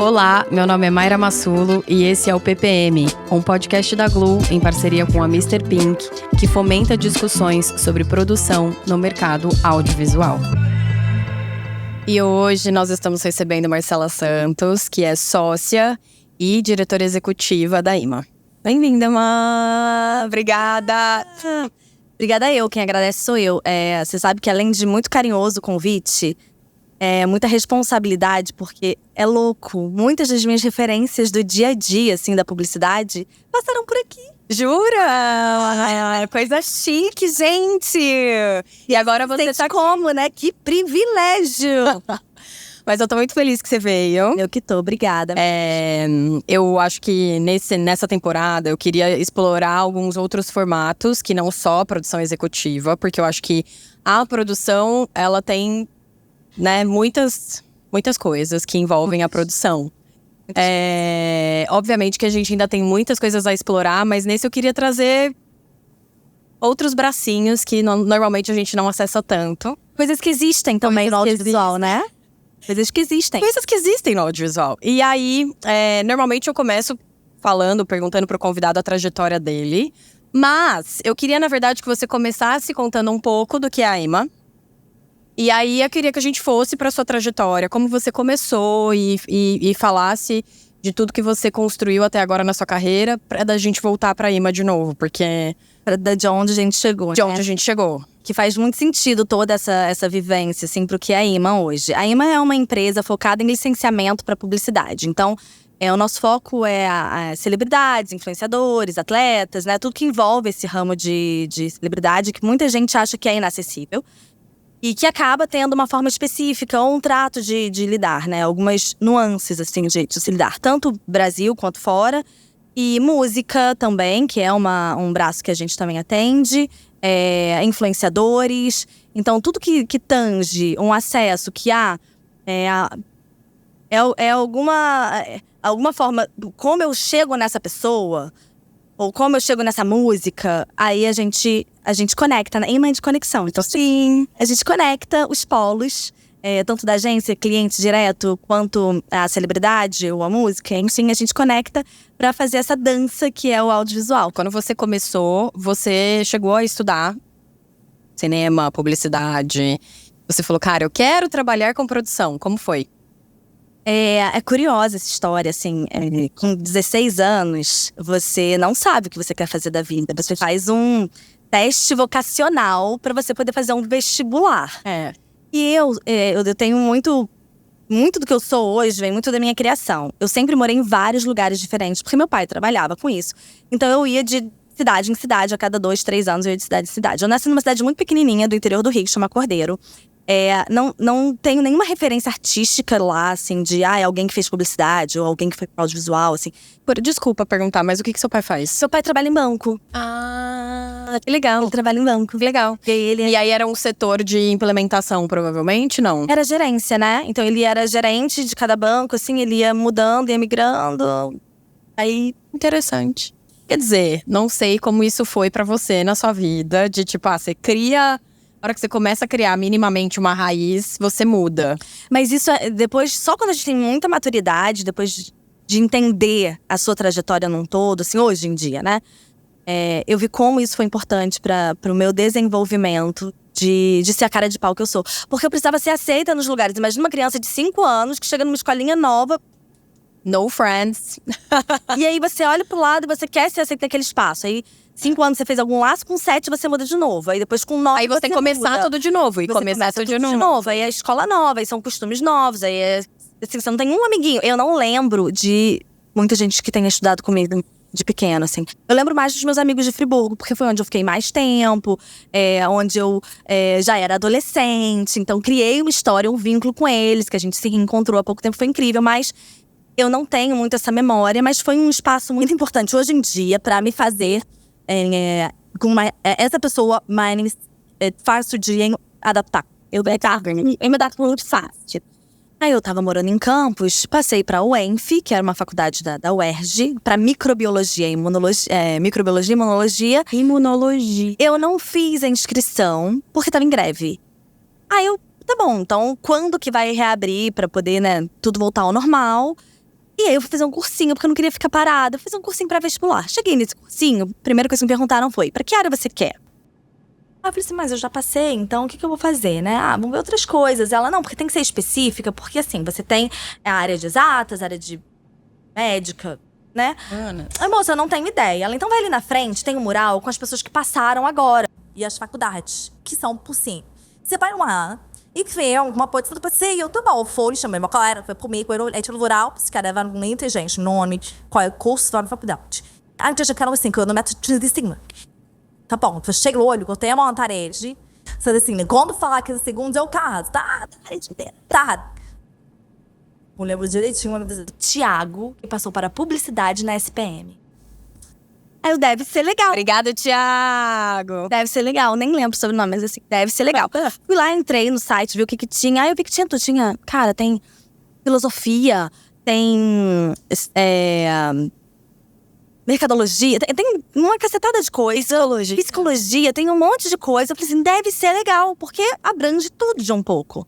Olá, meu nome é Mayra Massulo e esse é o PPM, um podcast da Glu em parceria com a Mr. Pink, que fomenta discussões sobre produção no mercado audiovisual. E hoje nós estamos recebendo Marcela Santos, que é sócia e diretora executiva da IMA. Bem-vinda, Má! Obrigada! Obrigada quem agradece sou eu. Você sabe que além de muito carinhoso o convite, é muita responsabilidade, porque é louco. Muitas das minhas referências do dia a dia, assim, da publicidade, passaram por aqui. Jura? Coisa chique, gente! E agora você tá como, né? Que privilégio! Mas eu tô muito feliz que você veio. Eu que tô, obrigada. Eu acho que nessa temporada eu queria explorar alguns outros formatos, que não só a produção executiva, porque eu acho que a produção, ela tem, né, muitas coisas que envolvem a produção. Obviamente que a gente ainda tem muitas coisas a explorar, mas nesse eu queria trazer outros bracinhos que normalmente a gente não acessa tanto. Coisas que existem também no audiovisual, né? Coisas que existem. Coisas que existem no audiovisual. E aí, normalmente eu começo perguntando pro convidado a trajetória dele. Mas eu queria, na verdade, que você começasse contando um pouco do que é a IMA. E aí eu queria que a gente fosse pra sua trajetória, como você começou e falasse de tudo que você construiu até agora na sua carreira, pra da gente voltar pra IMA de novo, porque… De onde a gente chegou, De onde a gente chegou. Que faz muito sentido toda essa vivência, assim, pro que é a IMA hoje. A IMA é uma empresa focada em licenciamento para publicidade. Então, o nosso foco é a celebridades, influenciadores, atletas, né? Tudo que envolve esse ramo de celebridade, que muita gente acha que é inacessível. E que acaba tendo uma forma específica ou um trato de lidar, né? Algumas nuances, assim, de se lidar. Tanto Brasil quanto fora. E música também, que é um braço que a gente também atende. Influenciadores. Então, tudo que tange um acesso que há alguma forma, como eu chego nessa pessoa, ou como eu chego nessa música, aí a gente conecta, né? Imã de conexão. Então, sim, a gente conecta os polos, tanto da agência, cliente direto, quanto a celebridade ou a música. Enfim, a gente conecta para fazer essa dança que é o audiovisual. Quando você começou, você chegou a estudar cinema, publicidade. Você falou, cara, eu quero trabalhar com produção. Como foi? É curiosa essa história, assim. Com 16 anos, você não sabe o que você quer fazer da vida. Você faz um teste vocacional para você poder fazer um vestibular. E eu tenho muito do que eu sou hoje, vem muito da minha criação. Eu sempre morei em vários lugares diferentes, porque meu pai trabalhava com isso. Então eu ia de cidade em cidade, a cada 2, 3 anos eu ia de cidade em cidade. Eu nasci numa cidade muito pequenininha do interior do Rio, que chama Cordeiro. Não tenho nenhuma referência artística lá, assim, de alguém que fez publicidade ou alguém que foi pro audiovisual, assim. Desculpa perguntar, mas o que seu pai faz? Seu pai trabalha em banco. Que legal. Ele trabalha em banco. Que legal. E aí era um setor de implementação, provavelmente, não? Era gerência, né? Então ele era gerente de cada banco, assim, ele ia mudando, ia migrando. Aí, interessante. Quer dizer, não sei como isso foi pra você na sua vida, de tipo, você cria… Na hora que você começa a criar minimamente uma raiz, você muda. Mas isso depois, só quando a gente tem muita maturidade, depois de entender a sua trajetória num todo, assim, hoje em dia, né? Eu vi como isso foi importante para o meu desenvolvimento de ser a cara de pau que eu sou. Porque eu precisava ser aceita nos lugares. Imagina uma criança de 5 anos que chega numa escolinha nova. No friends. E aí você olha pro lado e você quer ser aceita naquele espaço. Aí 5 anos você fez algum laço, com 7 você muda de novo. Aí depois com 9 aí você tem que começar tudo de novo. E começar tudo de novo. Aí é escola nova, aí são costumes novos. Aí assim, você não tem um amiguinho. Eu não lembro de muita gente que tenha estudado comigo de pequeno, assim. Eu lembro mais dos meus amigos de Friburgo, porque foi onde eu fiquei mais tempo. Onde eu já era adolescente. Então criei uma história, um vínculo com eles, que a gente se reencontrou há pouco tempo, foi incrível. Mas eu não tenho muito essa memória, mas foi um espaço muito importante hoje em dia pra me fazer… essa pessoa mais fácil de adaptar. Eu me adapto muito fácil. Aí eu tava morando em Campos, passei pra UENF, que era uma faculdade da UERJ, pra microbiologia e imunologia. Eu não fiz a inscrição, porque tava em greve. Aí eu, tá bom, então quando que vai reabrir pra poder, né, tudo voltar ao normal? E aí eu fui fazer um cursinho, porque eu não queria ficar parada. Eu fiz um cursinho pra vestibular. Cheguei nesse cursinho, a primeira coisa que me perguntaram foi: pra que área você quer? Aí eu falei assim, mas eu já passei, então o que eu vou fazer, né? Ah, vamos ver outras coisas. Ela, não, porque tem que ser específica, porque assim, você tem a área de exatas, a área de médica, né? Ai, moça, eu não tenho ideia. Ela, então vai ali na frente, tem um mural com as pessoas que passaram agora. E as faculdades, que são por sim. Você vai lá e vê alguma coisa do passeio, eu tô bom, foi, chamei uma colega, foi comigo, eu olhei no mural, se escreve muita gente, nome, qual é o curso da faculdade. Antes eu quero assim, que eu não meto de cima. Tá bom, tu chega o olho, eu tenho a mão na parede. Você diz assim, quando falar 15 segundos é o caso. Tá, tá. Não lembro direitinho. Tiago, que passou para publicidade na SPM. Aí eu, deve ser legal. Obrigada, Thiago. Deve ser legal, nem lembro sobre o nome, mas assim, deve ser legal. Fui lá, entrei no site, vi o que tinha. Aí eu vi que tinha tudo. Tinha, cara, tem filosofia, tem mercadologia, tem uma cacetada de coisa. Psicologia, tem um monte de coisa. Eu falei assim, deve ser legal, porque abrange tudo de um pouco.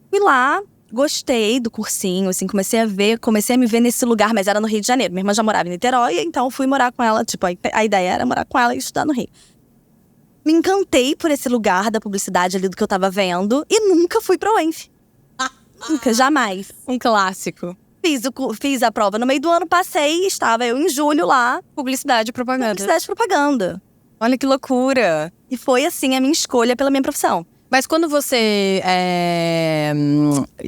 Fui lá, gostei do cursinho, assim, comecei a me ver nesse lugar, mas era no Rio de Janeiro. Minha irmã já morava em Niterói, então fui morar com ela, tipo, a ideia era morar com ela e estudar no Rio. Me encantei por esse lugar da publicidade ali do que eu tava vendo e nunca fui pra UENF. Nunca, jamais. Um clássico. Fiz a prova no meio do ano, passei, estava eu em julho lá. Publicidade e propaganda. Publicidade e propaganda. Olha que loucura. E foi assim a minha escolha pela minha profissão. Mas quando você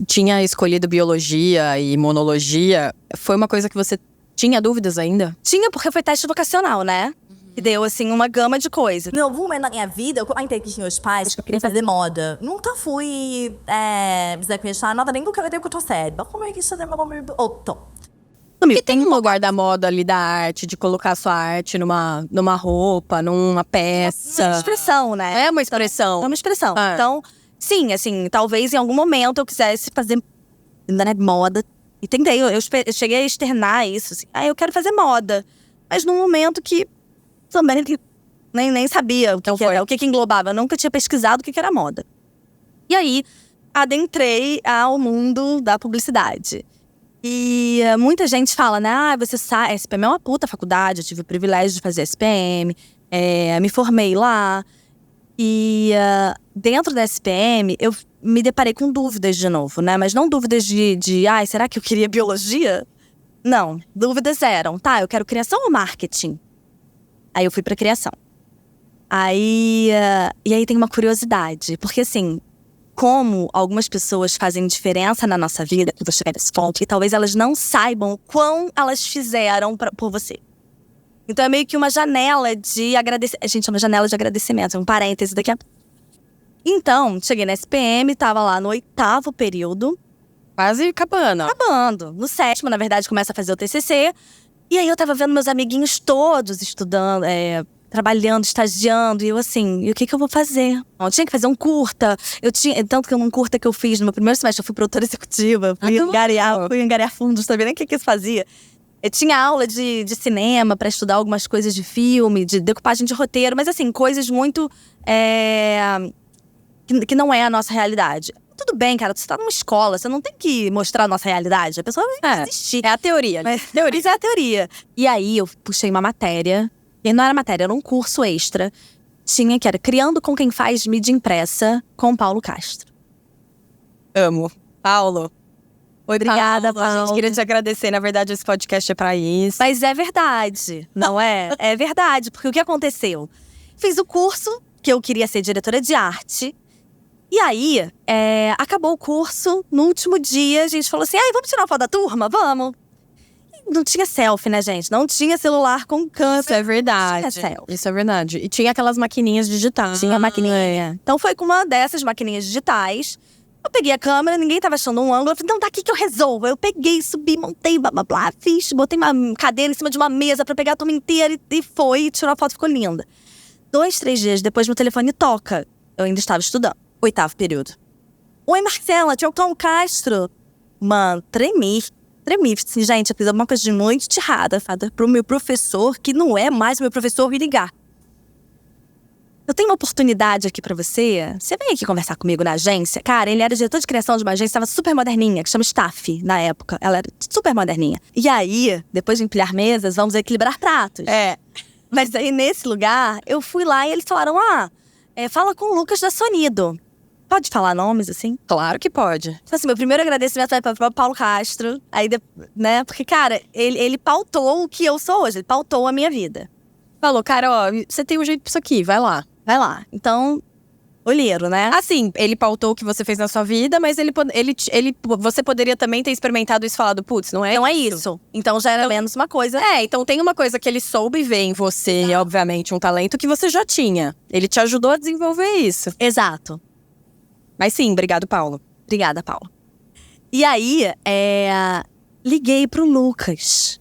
tinha escolhido biologia e imunologia, foi uma coisa que você tinha dúvidas ainda? Tinha, porque foi teste vocacional, né? E deu, assim, uma gama de coisas. Em algum momento na minha vida, eu comentei com os meus pais que eu queria fazer moda. Nunca fui desaquestar nada, nem do que eu tenho que eu tô sério. Como é que isso é outro? Porque tem um lugar da moda ali, da arte, de colocar a sua arte numa roupa, numa peça. É uma expressão, né? É uma expressão. É uma expressão. Ah. Então, sim, assim, talvez em algum momento eu quisesse fazer ainda, né, moda. E tentei, eu cheguei a externar isso, assim. Ah, eu quero fazer moda. Mas num momento que também nem sabia o que era, o que englobava. Eu nunca tinha pesquisado o que era moda. E aí, adentrei ao mundo da publicidade. E muita gente fala, né? Ah, você sabe, SPM é uma puta faculdade. Eu tive o privilégio de fazer SPM. Me formei lá. E dentro da SPM, eu me deparei com dúvidas de novo, né? Mas não dúvidas ai, será que eu queria biologia? Não, dúvidas eram, tá, eu quero criação ou marketing? Aí eu fui pra criação. E aí tem uma curiosidade, porque assim, como algumas pessoas fazem diferença na nossa vida, que eu vou chegar nesse ponto, e talvez elas não saibam o quão elas fizeram por você. Então é meio que uma janela de agradecimento. Gente, é uma janela de agradecimento, é um parêntese daqui a pouco. Então, cheguei na SPM, tava lá no 8º período. Quase Acabando. No 7º, na verdade, começa a fazer o TCC. E aí eu tava vendo meus amiguinhos todos estudando, trabalhando, estagiando. E eu assim, e o que eu vou fazer? Eu tinha que fazer um curta. Tanto que num curta que eu fiz no meu primeiro semestre, eu fui produtora executiva. Fui angariar fundos, sabia nem o que isso fazia. Eu tinha aula de cinema pra estudar algumas coisas de filme, de decupagem de roteiro. Mas assim, coisas muito… que não é a nossa realidade. Tudo bem, cara, você tá numa escola, você não tem que mostrar a nossa realidade. A pessoa vai desistir. É a teoria. Mas é a teoria. E aí, eu puxei uma matéria. E não era matéria, era um curso extra. Que era Criando com Quem Faz Mídia Impressa, com Paulo Castro. Amo. Paulo. Obrigada, Paulo. A gente queria te agradecer. Na verdade, esse podcast é pra isso. Mas é verdade, não é? É verdade, porque o que aconteceu? Fiz o curso, que eu queria ser diretora de arte. E aí, acabou o curso, no último dia, a gente falou assim, vamos tirar uma foto da turma? Vamos! E não tinha selfie, né, gente? Não tinha celular com câmera. Isso é verdade. Não tinha selfie. Isso é verdade. E tinha aquelas maquininhas digitais. Tinha maquininha. Então foi com uma dessas maquininhas digitais. Eu peguei a câmera, ninguém tava achando um ângulo. Eu falei, não, tá aqui que eu resolvo. Eu peguei, subi, montei, blá, blá, blá, fiz. Botei uma cadeira em cima de uma mesa pra pegar a turma inteira. E foi, tirou a foto, ficou linda. 2, 3 dias depois, meu telefone toca. Eu ainda estava estudando. 8º período. Oi, Marcela, tinha o Tom Castro. Mano, tremi. Assim, gente, eu fiz alguma coisa de muito errada, pro meu professor, que não é mais meu professor, me ligar. eu tenho uma oportunidade aqui pra você. Você vem aqui conversar comigo na agência? Cara, ele era diretor de criação de uma agência, estava super moderninha, que chama Staff, na época. Ela era super moderninha. E aí, depois de empilhar mesas, vamos equilibrar pratos. Mas aí, nesse lugar, eu fui lá e eles falaram, fala com o Lucas da Sonido. Pode falar nomes, assim? Claro que pode. Então, assim, meu primeiro agradecimento vai para o Paulo Castro. Aí, né? Porque, cara, ele pautou o que eu sou hoje. Ele pautou a minha vida. Falou, cara, ó, você tem um jeito pra isso aqui, vai lá. Vai lá. Então, olheiro, né? Assim, ele pautou o que você fez na sua vida, mas você poderia também ter experimentado isso e falado, putz, não é Não isso. é isso. Então já era menos uma coisa. Então tem uma coisa que ele soube ver em você, obviamente, um talento que você já tinha. Ele te ajudou a desenvolver isso. Exato. Mas sim, obrigado, Paulo. Obrigada, Paulo. E aí, liguei pro Lucas.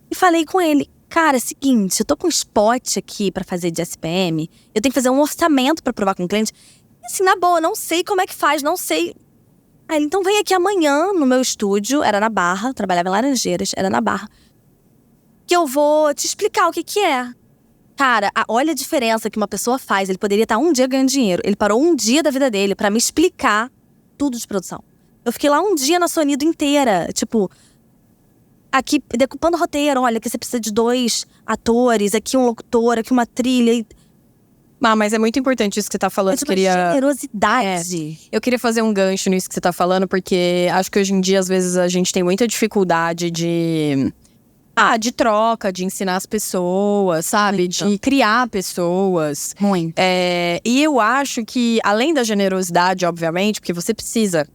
E falei com ele. Cara, é o seguinte, eu tô com um spot aqui pra fazer de SPM. Eu tenho que fazer um orçamento pra provar com o cliente. E assim, na boa, não sei como é que faz, não sei. Aí ele, então vem aqui amanhã no meu estúdio. Era na Barra, trabalhava em Laranjeiras, era na Barra. Que eu vou te explicar o que que é. Cara, olha a diferença que uma pessoa faz. Ele poderia estar um dia ganhando dinheiro. Ele parou um dia da vida dele pra me explicar tudo de produção. Eu fiquei lá um dia na Sonido inteira, tipo... Aqui, decupando o roteiro, olha, aqui você precisa de 2 atores, aqui um locutor, aqui uma trilha. Mas é muito importante isso que você tá falando. É uma generosidade. Eu queria fazer um gancho nisso que você tá falando, porque acho que hoje em dia, às vezes, a gente tem muita dificuldade de troca, de ensinar as pessoas, sabe? Muito. De criar pessoas. Muito. E eu acho que, além da generosidade, obviamente, porque você precisa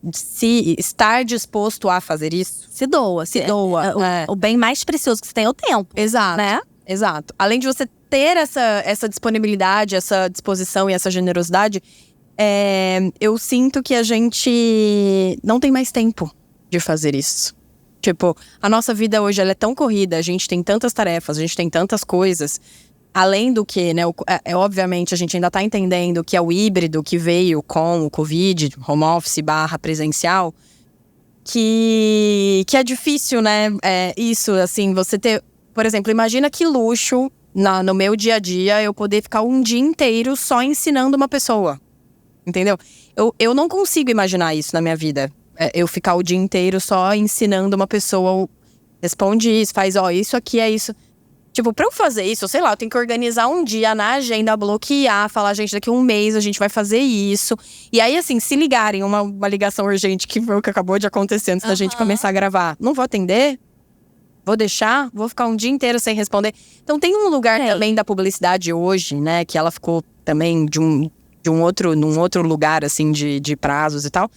estar disposto a fazer isso. Se doa. O bem mais precioso que você tem é o tempo. Exato. Né? Exato. Além de você ter essa disponibilidade, essa disposição e essa generosidade, eu sinto que a gente não tem mais tempo de fazer isso. Tipo, a nossa vida hoje ela é tão corrida, a gente tem tantas tarefas, a gente tem tantas coisas. Além do que, né, obviamente a gente ainda tá entendendo que é o híbrido que veio com o Covid, home office / presencial, que é difícil, né, isso, assim, você ter... Por exemplo, imagina que luxo, no meu dia a dia, eu poder ficar um dia inteiro só ensinando uma pessoa, entendeu? Eu não consigo imaginar isso na minha vida. Eu ficar o dia inteiro só ensinando uma pessoa, responde isso, faz, isso aqui é isso. Tipo, pra eu fazer isso, sei lá, eu tenho que organizar um dia na agenda, bloquear, falar, gente, daqui a um mês a gente vai fazer isso. E aí, assim, se ligarem, uma ligação urgente, que foi o que acabou de acontecer antes da gente começar a gravar. Não vou atender? Vou deixar? Vou ficar um dia inteiro sem responder? Então tem um lugar também da publicidade hoje, né, que ela ficou também num outro lugar, assim, de prazos e tal.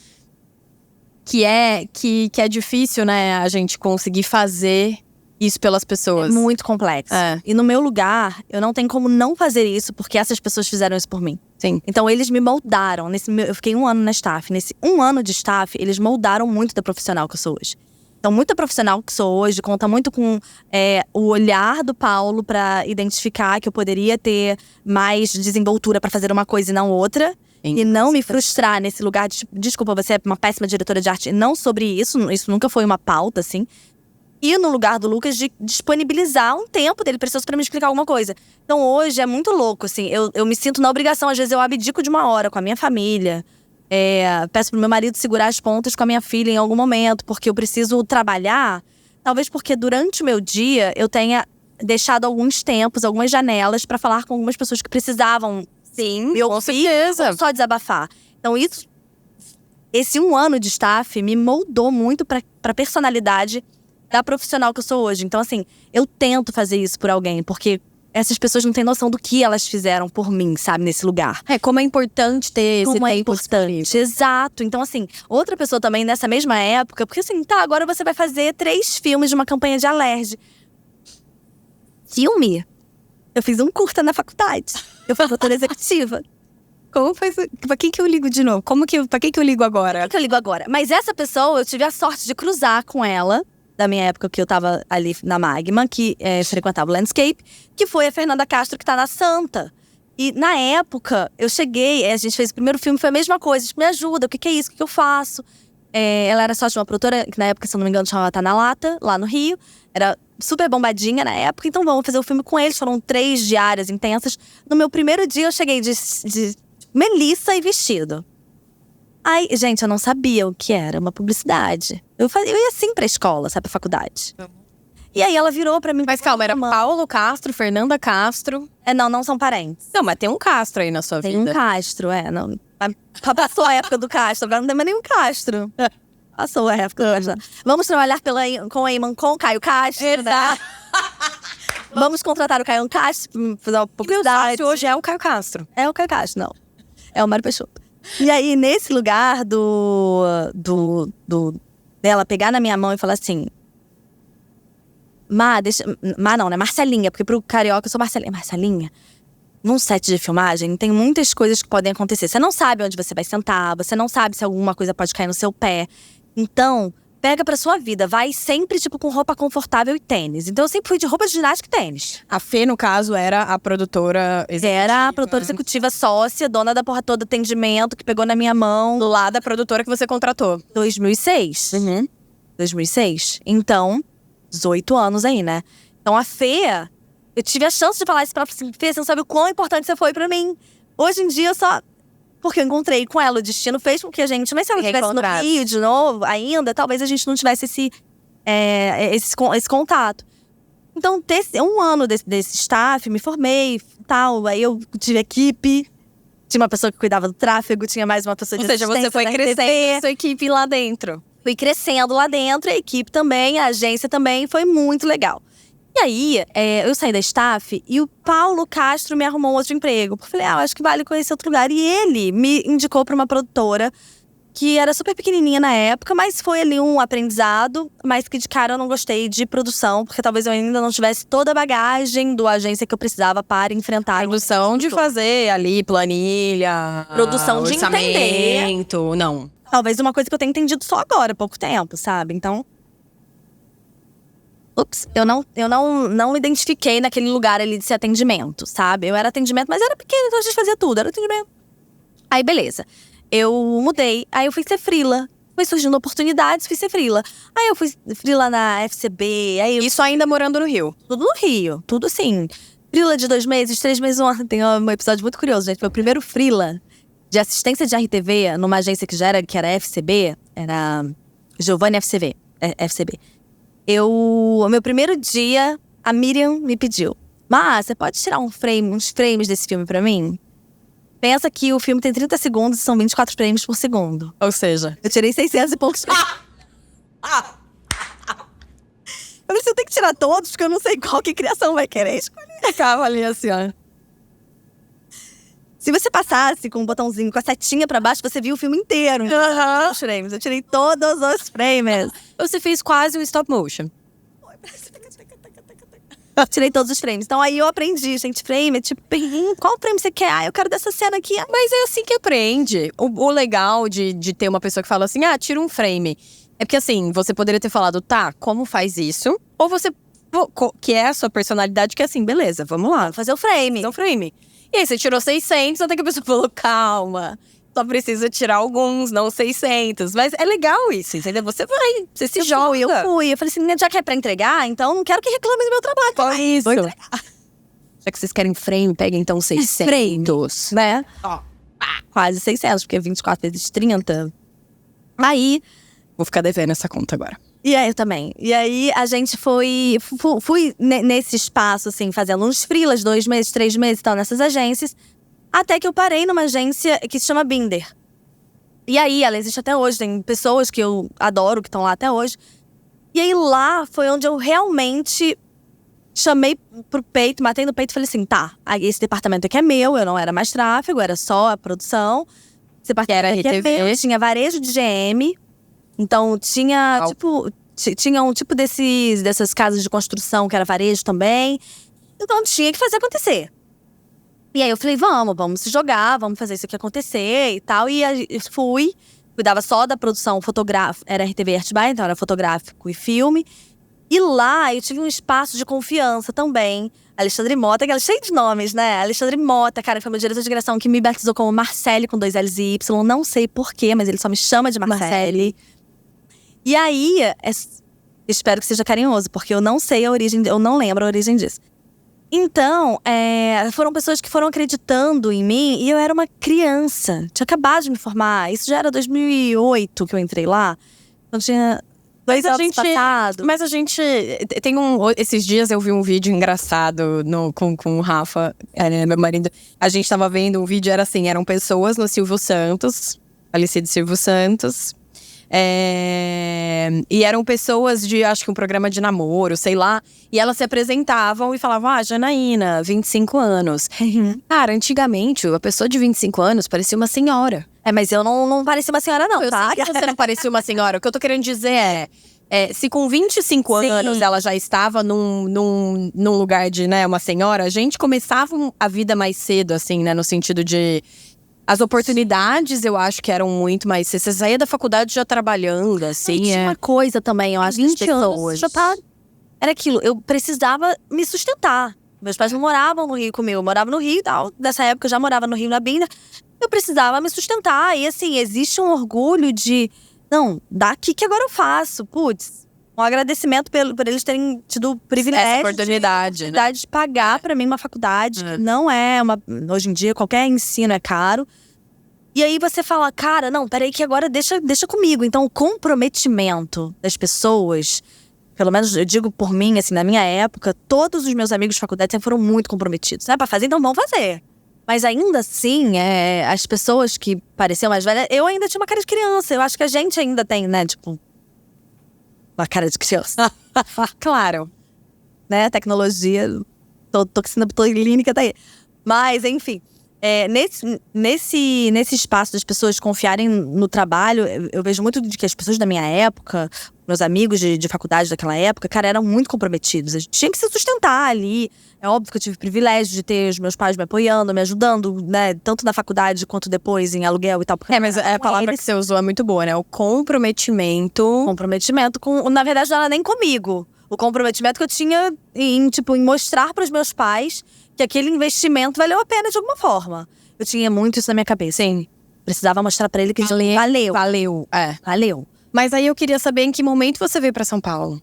Que é difícil, né, a gente conseguir fazer isso pelas pessoas. É muito complexo. E no meu lugar, eu não tenho como não fazer isso, porque essas pessoas fizeram isso por mim. Sim. Então, eles me moldaram. Eu fiquei 1 ano na Staff. Nesse 1 ano de Staff, eles moldaram muito da profissional que eu sou hoje. Então, muita profissional que sou hoje conta muito com o olhar do Paulo pra identificar que eu poderia ter mais desenvoltura pra fazer uma coisa e não outra. E não me frustrar nesse lugar de, desculpa, você é uma péssima diretora de arte. Não sobre isso nunca foi uma pauta, assim. E no lugar do Lucas, de disponibilizar um tempo dele precioso pra me explicar alguma coisa. Então hoje é muito louco, assim. Eu me sinto na obrigação, às vezes eu abdico de 1 hora com a minha família. Peço pro meu marido segurar as pontas com a minha filha em algum momento, porque eu preciso trabalhar. Talvez porque durante o meu dia eu tenha deixado alguns tempos, algumas janelas pra falar com algumas pessoas que precisavam. Sim, com certeza. Só desabafar. Então esse 1 ano de Staff me moldou muito pra personalidade da profissional que eu sou hoje. Então assim, eu tento fazer isso por alguém, porque essas pessoas não têm noção do que elas fizeram por mim, sabe, nesse lugar. Como é importante ter esse tempo. Como é importante, exato. Então assim, outra pessoa também nessa mesma época, porque assim, agora você vai fazer 3 filmes de uma campanha de Alerj. Filme? Eu fiz um curta na faculdade. Eu fui doutora executiva. Como foi? Pra quem que eu ligo de novo? Pra quem que eu ligo agora? Pra que eu ligo agora? Mas essa pessoa, eu tive a sorte de cruzar com ela, da minha época que eu tava ali na Magma, que frequentava o Landscape, que foi a Fernanda Castro, que tá na Santa. E na época, eu cheguei, a gente fez o primeiro filme, foi a mesma coisa. Me ajuda, o que é isso? O que eu faço? Ela era sócia de uma produtora, que na época, se eu não me engano, chamava Tá na Lata, lá no Rio. Era super bombadinha na época, então vamos fazer o filme com eles. Foram 3 diárias intensas. No meu primeiro dia, eu cheguei de Melissa e vestido. Aí, gente, eu não sabia o que era uma publicidade. Eu ia assim pra escola, sabe, pra faculdade. E aí ela virou pra mim… Mas calma, era Paulo Castro, Fernanda Castro. Não são parentes. Não, mas tem um Castro aí na sua Tem vida. um Castro, não. Passou a época do Castro, agora não tem mais nenhum Castro. Passou a época do Castro. Vamos trabalhar com a Eamon com o Caio Castro, né? Vamos contratar o Caio Castro pra fazer uma publicidade. Hoje é o Caio Castro. É o Caio Castro, não. É o Mário Peixoto. E aí, nesse lugar dela pegar na minha mão e falar assim… Marcelinha, porque pro carioca eu sou Marcelinha. Marcelinha, num set de filmagem tem muitas coisas que podem acontecer. Você não sabe onde você vai sentar, você não sabe se alguma coisa pode cair no seu pé. Então, pega pra sua vida, vai sempre, tipo, com roupa confortável e tênis. Então eu sempre fui de roupa de ginástica e tênis. A Fê, no caso, era a produtora executiva. Era a produtora executiva, sócia, dona da porra toda, atendimento, que pegou na minha mão. Lá da produtora que você contratou. 2006. 2006. Então, 18 anos aí, né? Então a Fê, eu tive a chance de falar isso pra ela. Assim, Fê, você não sabe o quão importante você foi pra mim. Hoje em dia, eu só… Porque eu encontrei com ela, o destino fez com que a gente… Mas se ela estivesse no Rio de novo, ainda, talvez a gente não tivesse esse contato. Então, um ano desse staff, me formei e tal. Aí eu tive equipe, tinha uma pessoa que cuidava do tráfego, tinha mais uma pessoa de assistência. Ou seja, você foi crescendo a sua equipe lá dentro. Fui crescendo lá dentro, a equipe também, a agência também, foi muito legal. E aí, eu saí da staff e o Paulo Castro me arrumou um outro emprego. Eu falei, eu acho que vale conhecer outro lugar. E ele me indicou pra uma produtora que era super pequenininha na época, mas foi ali um aprendizado. Mas que de cara eu não gostei de produção, porque talvez eu ainda não tivesse toda a bagagem da agência que eu precisava para enfrentar. Produção de fazer ali planilha, produção de orçamento, não. Talvez uma coisa que eu tenha entendido só agora, há pouco tempo, sabe? Então… eu não me identifiquei naquele lugar ali de ser atendimento, sabe? Eu era atendimento, mas era pequeno, então a gente fazia tudo, era atendimento. Aí, beleza. Eu mudei, aí eu fui ser freela. Foi surgindo oportunidades, fui ser freela. Aí eu fui freela na FCB, aí… Isso ainda morando no Rio? Tudo no Rio, tudo assim. Freela de 2 meses, 3 meses, tem um episódio muito curioso, gente. Meu primeiro freela de assistência de RTV numa agência que era FCB, era Giovanni FCB. Meu primeiro dia, a Miriam me pediu: você pode tirar uns frames desse filme pra mim? Pensa que o filme tem 30 segundos e são 24 frames por segundo. Ou seja… Eu tirei 600 e poucos frames. Eu preciso ter que tirar todos, porque eu não sei qual que criação vai querer escolher. Ficava ali assim, ó. Se você passasse com um botãozinho, com a setinha pra baixo, você viu o filme inteiro. Os frames. Eu tirei todos os frames. Você fez quase um stop motion. Tirei todos os frames. Então aí eu aprendi, gente. Frame é tipo, qual frame você quer? Eu quero dessa cena aqui. Mas é assim que aprende. O legal de ter uma pessoa que fala assim, tira um frame. É porque assim, você poderia ter falado, tá, como faz isso? Ou você, que é a sua personalidade, que é assim, beleza, vamos lá. Fazer o frame. Fazer o frame. E aí você tirou 600, até que a pessoa falou, calma. Só precisa tirar alguns, não 600. Mas é legal isso, entendeu? Você vai, você se joga. Eu fui. Eu falei assim, já que é pra entregar, então não quero que reclamem do meu trabalho. Foi isso. Já que vocês querem frame, peguem então 600. Frames, né? Quase 600, porque 24 vezes 30. Aí… Vou ficar devendo essa conta agora. E aí, eu também. E aí, a gente fui nesse espaço, assim, fazendo uns freelas, 2 meses, 3 meses e tal, nessas agências. Até que eu parei numa agência que se chama Binder. E aí, ela existe até hoje, tem pessoas que eu adoro, que estão lá até hoje. E aí, lá foi onde eu realmente chamei pro peito, matei no peito e falei assim, tá, esse departamento aqui é meu, eu não era mais tráfego, era só a produção. Esse departamento aqui é meu, tinha varejo de GM. Então, tinha, tinha um tipo dessas casas de construção que era varejo também. Então, tinha que fazer acontecer. E aí, eu falei, vamos se jogar, vamos fazer isso aqui acontecer e tal. E eu fui, cuidava só da produção fotográfica, era RTV Art Buy, então era fotográfico e filme. E lá, eu tive um espaço de confiança também. Alexandre Mota, que ela é cheia de nomes, né? Alexandre Mota, cara, foi meu diretor de direção que me batizou como Marcele com 2 L's e Y. Não sei porquê, mas ele só me chama de Marcele. E aí, espero que seja carinhoso, porque eu não sei a origem, eu não lembro a origem disso. Então, foram pessoas que foram acreditando em mim e eu era uma criança. Tinha acabado de me formar. Isso já era 2008 que eu entrei lá. Então tinha 2 anos passados. Mas a gente tem esses dias eu vi um vídeo engraçado com o Rafa, meu marido. A gente tava vendo um vídeo, eram pessoas no Silvio Santos, falecido Silvio Santos. E eram pessoas de, acho que um programa de namoro, sei lá. E elas se apresentavam e falavam, Janaína, 25 anos. Cara, antigamente, a pessoa de 25 anos parecia uma senhora. Mas eu não parecia uma senhora não, tá? Eu sei que você não parecia uma senhora. O que eu tô querendo dizer se com 25 anos ela já estava num lugar de, né, uma senhora, a gente começava a vida mais cedo, assim, né, no sentido de… As oportunidades, eu acho que eram muito mais… Você saía da faculdade já trabalhando, assim, tinha uma coisa também, eu acho, 20 das anos, pessoas. já tá… Era aquilo, eu precisava me sustentar. Meus pais não moravam no Rio comigo, eu morava no Rio e tal. Nessa época eu já morava no Rio, na Binda. Eu precisava me sustentar. E assim, existe um orgulho de… Não, daqui que agora eu faço. Putz, um agradecimento por eles terem tido o privilégio… Essa oportunidade, né? De pagar pra mim uma faculdade. Que não é uma… Hoje em dia, qualquer ensino é caro. E aí você fala, cara, não, peraí que agora deixa comigo. Então o comprometimento das pessoas… Pelo menos eu digo por mim, assim, na minha época, todos os meus amigos de faculdade sempre foram muito comprometidos. Não é pra fazer, então vão fazer. Mas ainda assim, as pessoas que pareciam mais velhas, eu ainda tinha uma cara de criança. Eu acho que a gente ainda tem, né, tipo, uma cara de criança. Claro. Né, tecnologia, toxina botulínica tá aí. Mas, enfim, nesse espaço das pessoas confiarem no trabalho, eu vejo muito de que as pessoas da minha época, meus amigos de faculdade daquela época, cara, eram muito comprometidos. A gente tinha que se sustentar ali. É óbvio que eu tive o privilégio de ter os meus pais me apoiando, me ajudando, né? Tanto na faculdade quanto depois em aluguel e tal. Mas a palavra que você usou é muito boa, né? O comprometimento. Comprometimento na verdade, não era nem comigo. O comprometimento que eu tinha em mostrar para os meus pais que aquele investimento valeu a pena de alguma forma. Eu tinha muito isso na minha cabeça. Sim. Precisava mostrar para ele que valeu. Valeu. Mas aí eu queria saber em que momento você veio pra São Paulo.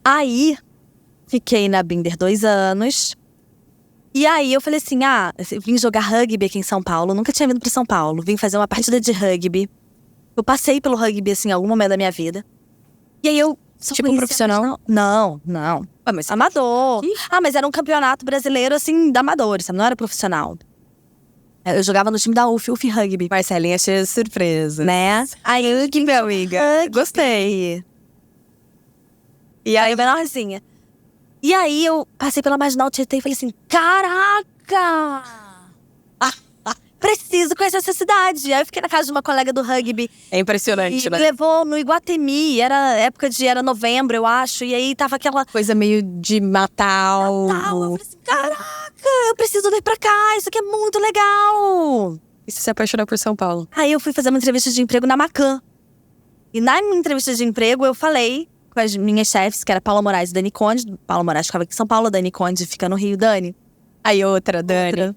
Aí, fiquei na Binder 2 anos. E aí eu falei assim, eu vim jogar rugby aqui em São Paulo. Nunca tinha vindo pra São Paulo. Vim fazer uma partida de rugby. Eu passei pelo rugby, assim, em algum momento da minha vida. E aí eu… Tipo profissional? Não. Mas amador. Mas era um campeonato brasileiro, assim, de amadores, sabe? Não era profissional. Eu jogava no time da UF Rugby. Marcelinha cheia de surpresa. Né? Aí, que minha amiga. Gostei. E aí, menorzinha. E aí, eu passei pela Marginal Tietê e falei assim, caraca! Preciso conhecer essa cidade. Aí eu fiquei na casa de uma colega do rugby. É impressionante, né? E me levou no Iguatemi. Era novembro, eu acho. E aí tava aquela… coisa meio de Natal. Eu falei assim, caraca, eu preciso vir pra cá. Isso aqui é muito legal. E você se apaixonou por São Paulo? Aí eu fui fazer uma entrevista de emprego na Macan. E na minha entrevista de emprego, eu falei com as minhas chefes, que era Paula Moraes e Dani Conde. Paula Moraes ficava aqui em São Paulo, Dani Conde fica no Rio. Dani. Aí outra, Dani.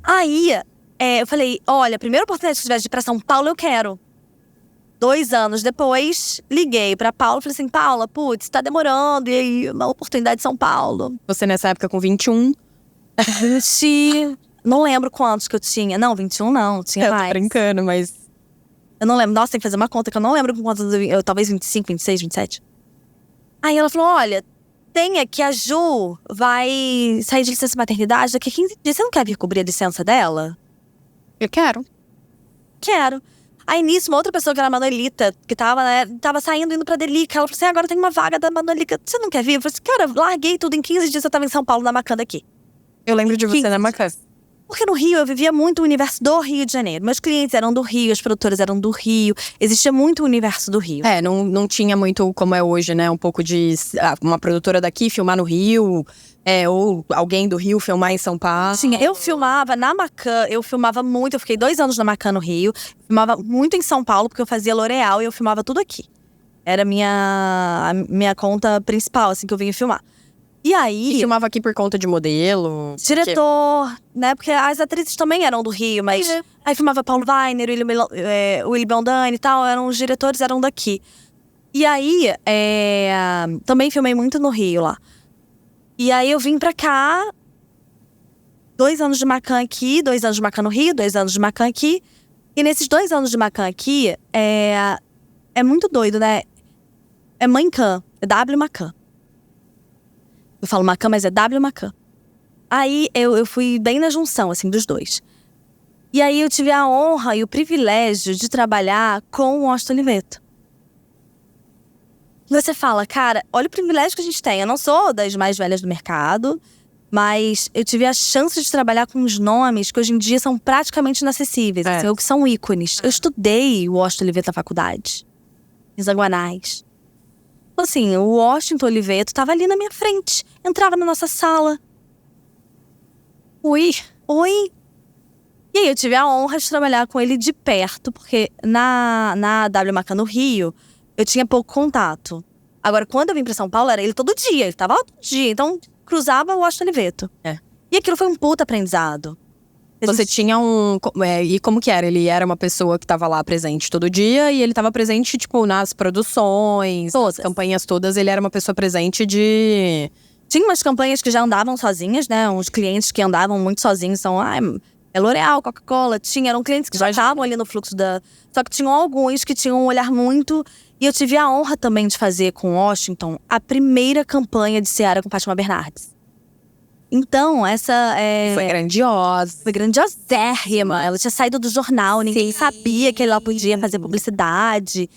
Aí, eu falei, olha, a primeira oportunidade que tiver de ir pra São Paulo, eu quero. 2 anos depois, liguei pra Paula e falei assim, Paula, putz, tá demorando, e aí, uma oportunidade de São Paulo. Você nessa época com 21? Não lembro quantos que eu tinha. Não, 21 não, tinha mais. Eu tô brincando, mas… Eu não lembro, nossa, tem que fazer uma conta, que eu não lembro com quantos, talvez 25, 26, 27. Aí ela falou, olha… Tenha que a Ju vai sair de licença maternidade daqui a 15 dias. Você não quer vir cobrir a licença dela? Eu quero. Quero. Aí nisso, uma outra pessoa que era a Manuelita, que tava saindo, indo pra Delica. Ela falou assim, agora tem uma vaga da Manuelita. Você não quer vir? Eu falei assim, cara, larguei tudo. Em 15 dias eu tava em São Paulo, na Macan daqui. Eu lembro de você na Macan. Porque no Rio, eu vivia muito o universo do Rio de Janeiro. Meus clientes eram do Rio, as produtoras eram do Rio. Existia muito o universo do Rio. Não tinha muito como é hoje, né? Um pouco de uma produtora daqui filmar no Rio. Ou alguém do Rio filmar em São Paulo. Sim, eu filmava na Macan, eu filmava muito. Eu fiquei 2 anos na Macan no Rio. Filmava muito em São Paulo, porque eu fazia L'Oréal e eu filmava tudo aqui. Era a minha conta principal, assim, que eu vinha filmar. E E aí, filmava aqui por conta de modelo? diretor, né? Porque as atrizes também eram do Rio, mas aí filmava Paulo Weiner, Willy Bondani e tal, eram os diretores, eram daqui. E aí, também filmei muito no Rio lá. E aí eu vim pra cá, 2 anos de Macan aqui, 2 anos de Macan no Rio, 2 anos de Macan aqui. E nesses 2 anos de Macan aqui, é muito doido, né? É Mancan, é W Macan. Eu falo Macan, mas é W Macan. Aí eu fui bem na junção, assim, dos dois. E aí eu tive a honra e o privilégio de trabalhar com o Washington Oliveto. Você fala, cara, olha o privilégio que a gente tem. Eu não sou das mais velhas do mercado, mas eu tive a chance de trabalhar com uns nomes que hoje em dia são praticamente inacessíveis, assim, ou que são ícones. Eu estudei o Washington Oliveto na faculdade, em Zaguanais. Então, assim, o Washington Oliveto estava ali na minha frente, entrava na nossa sala. Oi. E aí eu tive a honra de trabalhar com ele de perto, porque na W Macan no Rio, eu tinha pouco contato. Agora, quando eu vim pra São Paulo, era ele todo dia, ele tava todo dia. Então, cruzava o Washington Oliveto. E aquilo foi um puta aprendizado. Você tinha e como que era? Ele era uma pessoa que tava lá presente todo dia e ele tava presente, tipo, nas produções, nas campanhas todas. Ele era uma pessoa presente de… Tinha umas campanhas que já andavam sozinhas, né? Uns clientes que andavam muito sozinhos. São, é L'Oréal, Coca-Cola. Eram clientes que já estavam ali no fluxo da… Só que tinham alguns que tinham um olhar muito… E eu tive a honra também de fazer com Washington a primeira campanha de Ciara com Fátima Bernardes. Então, essa Foi grandiosa. Foi grandiosérrima. Ela tinha saído do jornal, ninguém sabia que ela podia fazer publicidade.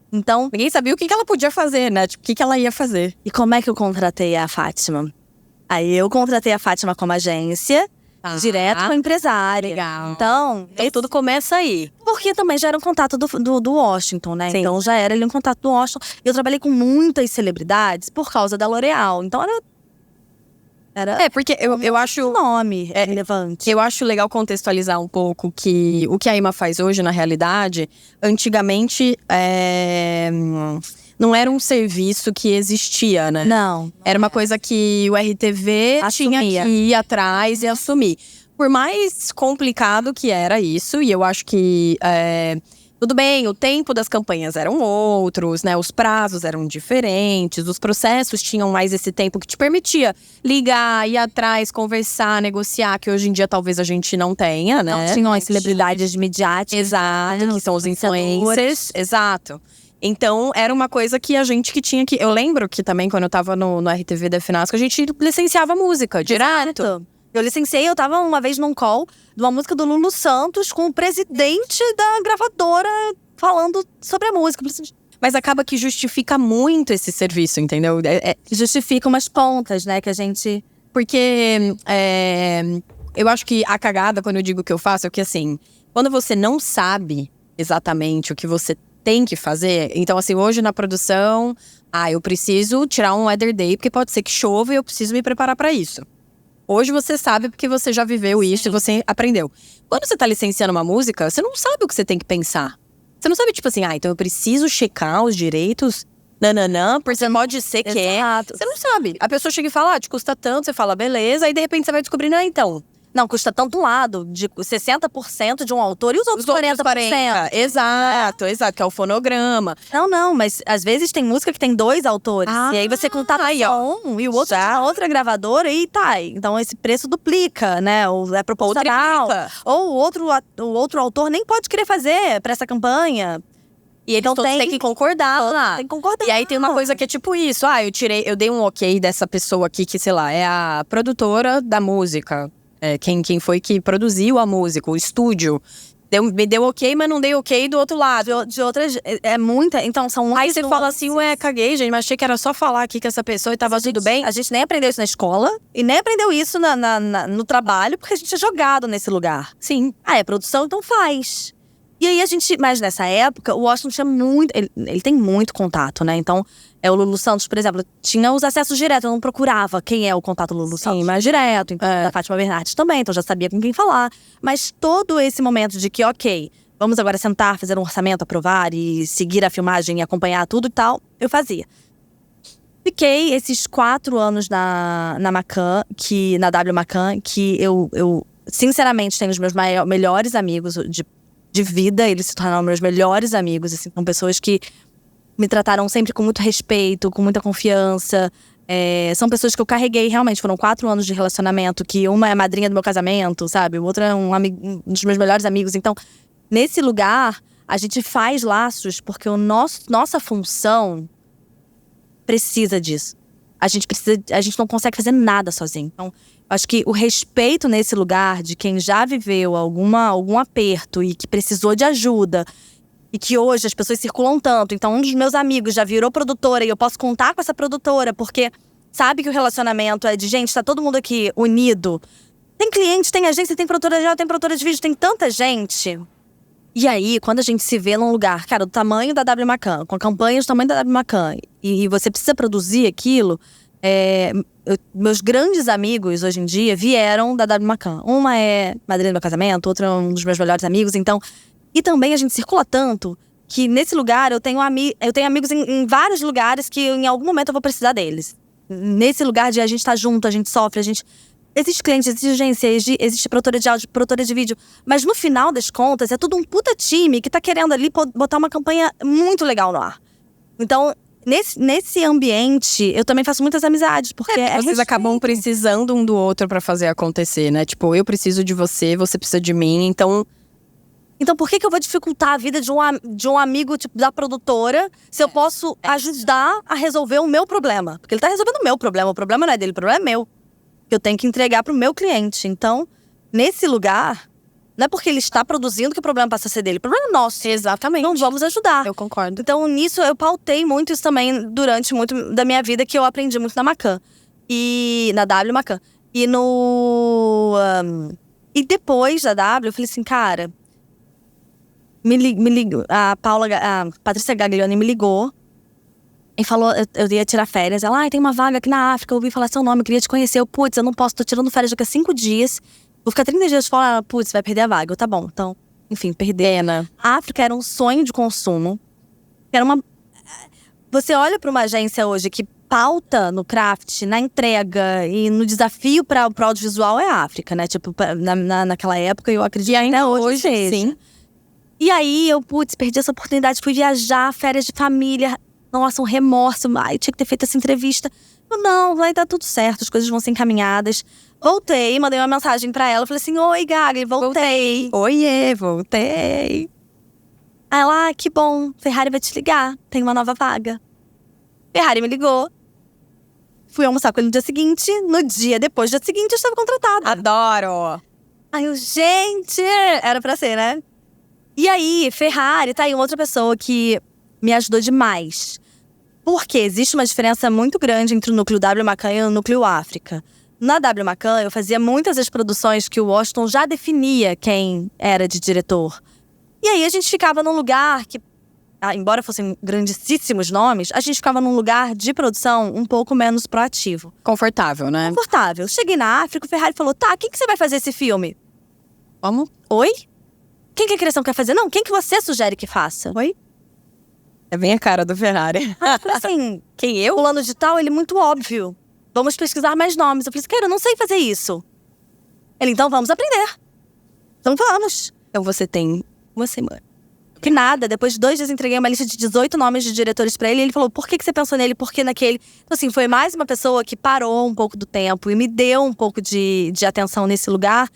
Então, ninguém sabia o que ela podia fazer, né? Tipo, o que ela ia fazer. E como é que eu contratei a Fátima? Aí eu contratei a Fátima como agência, direto com a empresária. Legal. Então tudo começa aí. Porque também já era um contato do Washington, né? Sim. Então já era ali um contato do Washington. Eu trabalhei com muitas celebridades por causa da L'Oréal. Então porque eu acho… um nome relevante. Eu acho legal contextualizar um pouco que o que a Ima faz hoje, na realidade, antigamente não era um serviço que existia, né? Não. Era uma coisa que o RTV tinha que ir atrás e assumir. Por mais complicado que era isso, e eu acho que… tudo bem, o tempo das campanhas eram outros, né? Os prazos eram diferentes, os processos tinham mais esse tempo que te permitia ligar, ir atrás, conversar, negociar, que hoje em dia talvez a gente não tenha, né? Não tinham as celebridades midiáticas. Exato, que são os influencers. Exato. Então, era uma coisa que a gente que tinha que… Eu lembro que também, quando eu tava no RTV da Finasco, a gente licenciava música direto. Exato. Eu licenciei, eu tava uma vez num call de uma música do Lulu Santos com o presidente da gravadora falando sobre a música. Mas acaba que justifica muito esse serviço, entendeu? Justifica umas pontas, né, que a gente… Porque eu acho que a cagada, quando eu digo o que eu faço, é que assim… Quando você não sabe exatamente o que você tem que fazer… Então assim, hoje na produção… eu preciso tirar um weather day, porque pode ser que chova e eu preciso me preparar pra isso. Hoje você sabe porque você já viveu isso e você aprendeu. Quando você tá licenciando uma música, você não sabe o que você tem que pensar. Você não sabe, tipo assim, então eu preciso checar os direitos, porque pode ser que Você não sabe. A pessoa chega e fala, te custa tanto, você fala, beleza, aí de repente você vai descobrindo, então… Não, custa tanto um lado, de 60% de um autor e os outros 40%. Exato, que é o fonograma. Não, mas às vezes tem música que tem 2 autores. E aí você contata um e o outro já outra gravadora e tá. Então esse preço duplica, né? Ou é proporcional. Ou o outro autor nem pode querer fazer pra essa campanha. E eles todos têm que concordar lá. Tem que concordar. E aí tem uma coisa que é tipo isso. Eu dei um ok dessa pessoa aqui que, sei lá, é a produtora da música. Quem foi que produziu a música, o estúdio. Me deu ok, mas não dei ok do outro lado. De outras, muita, então são… Aí você fala assim, caguei, gente, mas achei que era só falar aqui com essa pessoa e tava tudo bem. A gente nem aprendeu isso na escola e nem aprendeu isso no trabalho, porque a gente é jogado nesse lugar. Sim. É produção, então faz. E aí mas nessa época, o Washington tinha muito… Ele tem muito contato, né? Então, o Lulu Santos, por exemplo, tinha os acessos diretos. Eu não procurava quem é o contato do Lulu Santos. Mas direto. Então, da Fátima Bernardes também, então já sabia com quem falar. Mas todo esse momento de que, ok, vamos agora sentar, fazer um orçamento, aprovar e seguir a filmagem e acompanhar tudo e tal, eu fazia. Fiquei esses 4 anos na Macan, na W Macan, que eu sinceramente tenho os meus melhores amigos de vida. Eles se tornaram meus melhores amigos, assim. São pessoas que me trataram sempre com muito respeito, com muita confiança. São pessoas que eu carreguei, realmente. Foram 4 anos de relacionamento, que uma é a madrinha do meu casamento, sabe? O outro é um dos meus melhores amigos. Então, nesse lugar, a gente faz laços porque nossa função precisa disso. A gente não consegue fazer nada sozinho. Então, acho que o respeito nesse lugar de quem já viveu algum aperto e que precisou de ajuda, e que hoje as pessoas circulam tanto. Então, um dos meus amigos já virou produtora e eu posso contar com essa produtora, porque sabe que o relacionamento é de gente, tá todo mundo aqui unido. Tem cliente, tem agência, tem produtora de áudio, tem produtora de vídeo, tem tanta gente. E aí, quando a gente se vê num lugar, cara, do tamanho da W Macan, com a campanha do tamanho da W Macan, e você precisa produzir aquilo, meus grandes amigos hoje em dia vieram da W Macan. Uma é madrinha do meu casamento, outra é um dos meus melhores amigos, então. E também a gente circula tanto que nesse lugar eu tenho amigos em vários lugares que em algum momento eu vou precisar deles. Nesse lugar de a gente tá junto, a gente sofre, existe cliente, existe agência, existe produtora de áudio, produtora de vídeo. Mas no final das contas, é tudo um puta time que tá querendo ali botar uma campanha muito legal no ar. Então, nesse ambiente, eu também faço muitas amizades, porque vocês acabam precisando um do outro pra fazer acontecer, né? Tipo, eu preciso de você, você precisa de mim, então por que eu vou dificultar a vida de um amigo, tipo, da produtora, se eu posso ajudar a resolver o meu problema? Porque ele tá resolvendo o meu problema. O problema não é dele, o problema é meu. Que eu tenho que entregar pro meu cliente. Então, nesse lugar, não é porque ele está produzindo que o problema passa a ser dele. O problema é nosso. Exatamente. Então, vamos ajudar. Eu concordo. Então, nisso, eu pautei muito isso também durante muito da minha vida, que eu aprendi muito na Macan. E na W Macan. E e depois da W, eu falei assim, cara, me ligou. A Patrícia Gaglione me ligou e falou, eu ia tirar férias. Ela, tem uma vaga aqui na África, eu ouvi falar seu nome, eu queria te conhecer. Eu, putz, eu não posso, tô tirando férias daqui a 5 dias. Vou ficar 30 dias fora. Ela, putz, vai perder a vaga. Eu, tá bom, então, enfim, perder. A África era um sonho de consumo. Era Você olha pra uma agência hoje que pauta no craft, na entrega e no desafio para o audiovisual é a África, né? Tipo, naquela época, eu acredito que ainda hoje seja. Sim. E aí, eu, perdi essa oportunidade, fui viajar, férias de família. Nossa, um remorso. Ai, tinha que ter feito essa entrevista. Não, vai dar tudo certo, as coisas vão ser encaminhadas. Voltei, mandei uma mensagem pra ela. Falei assim, oi, Gaga, voltei. Oiê, voltei. Aí ela, que bom, Ferrari vai te ligar, tem uma nova vaga. Ferrari me ligou. Fui almoçar com ele no dia seguinte. No dia depois, dia seguinte, eu estava contratada. Adoro! Aí eu, gente, era pra ser, né? E aí, Ferrari, tá aí outra pessoa que me ajudou demais. Porque existe uma diferença muito grande entre o núcleo W Macan e o núcleo África. Na W Macan, eu fazia muitas das produções que o Washington já definia quem era de diretor. E aí, a gente ficava num lugar que, embora fossem grandíssimos nomes, a gente ficava num lugar de produção um pouco menos proativo. Confortável, né? Confortável. Cheguei na África, o Ferrari falou, tá, quem que você vai fazer esse filme? Vamos? Oi? Quem que a criação quer fazer? Não, quem que você sugere que faça? Oi? É bem a cara do Ferrari. Assim, quem eu? O plano de tal, ele é muito óbvio. Vamos pesquisar mais nomes. Eu falei assim, cara, eu não sei fazer isso. Ele, então vamos aprender. Então vamos. Então você tem uma semana. Que nada, depois de 2 dias entreguei uma lista de 18 nomes de diretores pra ele. E ele falou, por que você pensou nele, por que naquele? Então assim, foi mais uma pessoa que parou um pouco do tempo e me deu um pouco de atenção nesse lugar.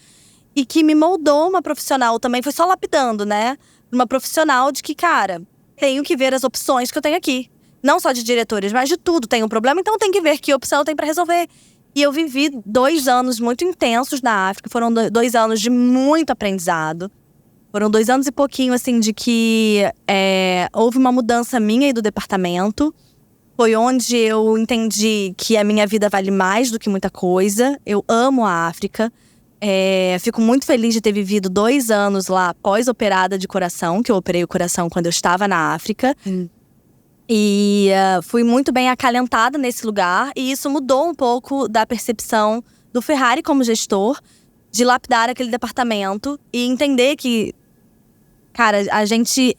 E que me moldou uma profissional também, foi só lapidando, né? Uma profissional de que, cara, tenho que ver as opções que eu tenho aqui. Não só de diretores, mas de tudo. Tem um problema, então tem que ver que opção eu tenho pra resolver. E eu vivi 2 anos muito intensos na África. Foram 2 anos de muito aprendizado. Foram 2 anos e pouquinho, assim, de que houve uma mudança minha e do departamento. Foi onde eu entendi que a minha vida vale mais do que muita coisa. Eu amo a África. Fico muito feliz de ter vivido 2 anos lá pós-operada de coração, que eu operei o coração quando eu estava na África. E fui muito bem acalentada nesse lugar. E isso mudou um pouco da percepção do Ferrari como gestor, de lapidar aquele departamento e entender que, cara, a gente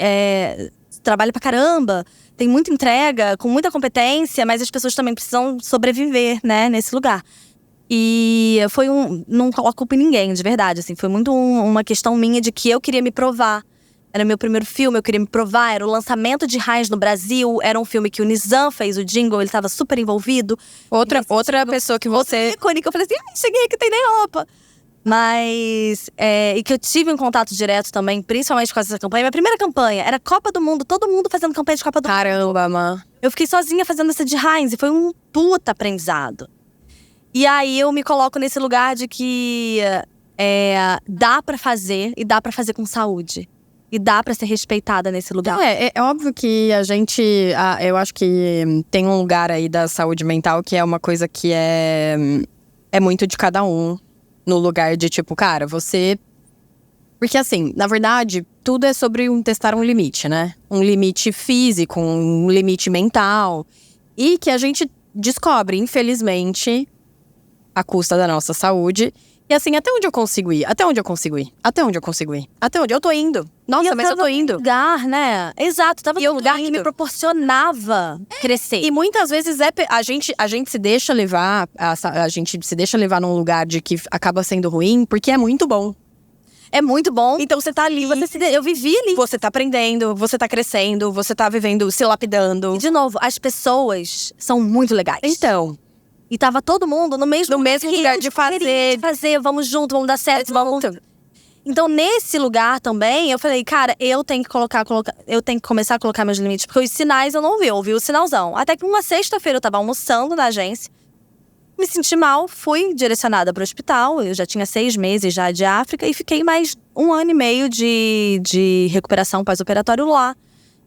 trabalha pra caramba, tem muita entrega, com muita competência, mas as pessoas também precisam sobreviver, né, nesse lugar. E foi não coloco culpa em ninguém, de verdade, assim. Foi muito uma questão minha de que eu queria me provar. Era meu primeiro filme, eu queria me provar. Era o lançamento de Raiz no Brasil. Era um filme que o Nizam fez o jingle, ele tava super envolvido. Outra pessoa que você… Ícone, que eu falei assim, cheguei aqui, tem nem roupa. Mas, e que eu tive um contato direto também, principalmente com essa campanha. Minha primeira campanha era Copa do Mundo, todo mundo fazendo campanha de Copa do Mundo. Caramba, mano. Eu fiquei sozinha fazendo essa de Heinz e foi um puta aprendizado. E aí eu me coloco nesse lugar de que dá pra fazer e dá pra fazer com saúde. E dá pra ser respeitada nesse lugar. Não, é óbvio que a gente… eu acho que tem um lugar aí da saúde mental que é uma coisa que é muito de cada um. No lugar de tipo, cara, você… Porque assim, na verdade, tudo é sobre testar um limite, né? Um limite físico, um limite mental. E que a gente descobre, infelizmente, à custa da nossa saúde. E assim, até onde eu consigo ir? Até onde eu consigo ir? Até onde eu consigo ir? Até onde? Eu tô indo. Nossa, mas eu tô indo. Lugar, né? Exato, tava num lugar que me proporcionava crescer. E muitas vezes a gente se deixa levar, a gente se deixa levar num lugar de que acaba sendo ruim, porque é muito bom. É muito bom. Então você tá ali, Eu vivi ali. Você tá aprendendo, você tá crescendo, você tá vivendo, se lapidando. E de novo, as pessoas são muito legais. Então… E tava todo mundo no mesmo lugar de fazer. Vamos junto, vamos dar certo, vamos… Então, nesse lugar também, eu falei, cara, eu tenho que começar a colocar meus limites. Porque os sinais eu não vi, eu ouvi o sinalzão. Até que uma sexta-feira eu tava almoçando na agência, me senti mal, fui direcionada pro hospital. Eu já tinha 6 meses já de África e fiquei mais 1 ano e meio de recuperação pós-operatório lá.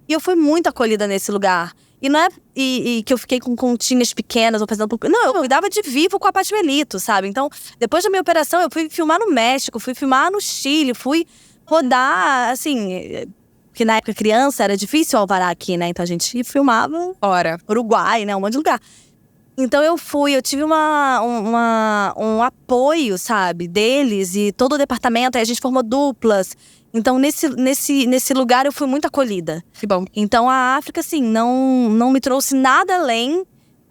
E eu fui muito acolhida nesse lugar. E não é que eu fiquei com continhas pequenas ou fazendo… Não, eu cuidava de vivo com a Paty Melito, sabe? Então, depois da minha operação, eu fui filmar no México, fui filmar no Chile, fui rodar, assim… Porque na época criança era difícil alvará aqui, né? Então a gente filmava Uruguai, né? Um monte de lugar. Então eu tive um apoio, sabe? Deles e todo o departamento. Aí a gente formou duplas. Então, nesse lugar, eu fui muito acolhida. Que bom. Então, a África, assim, não me trouxe nada além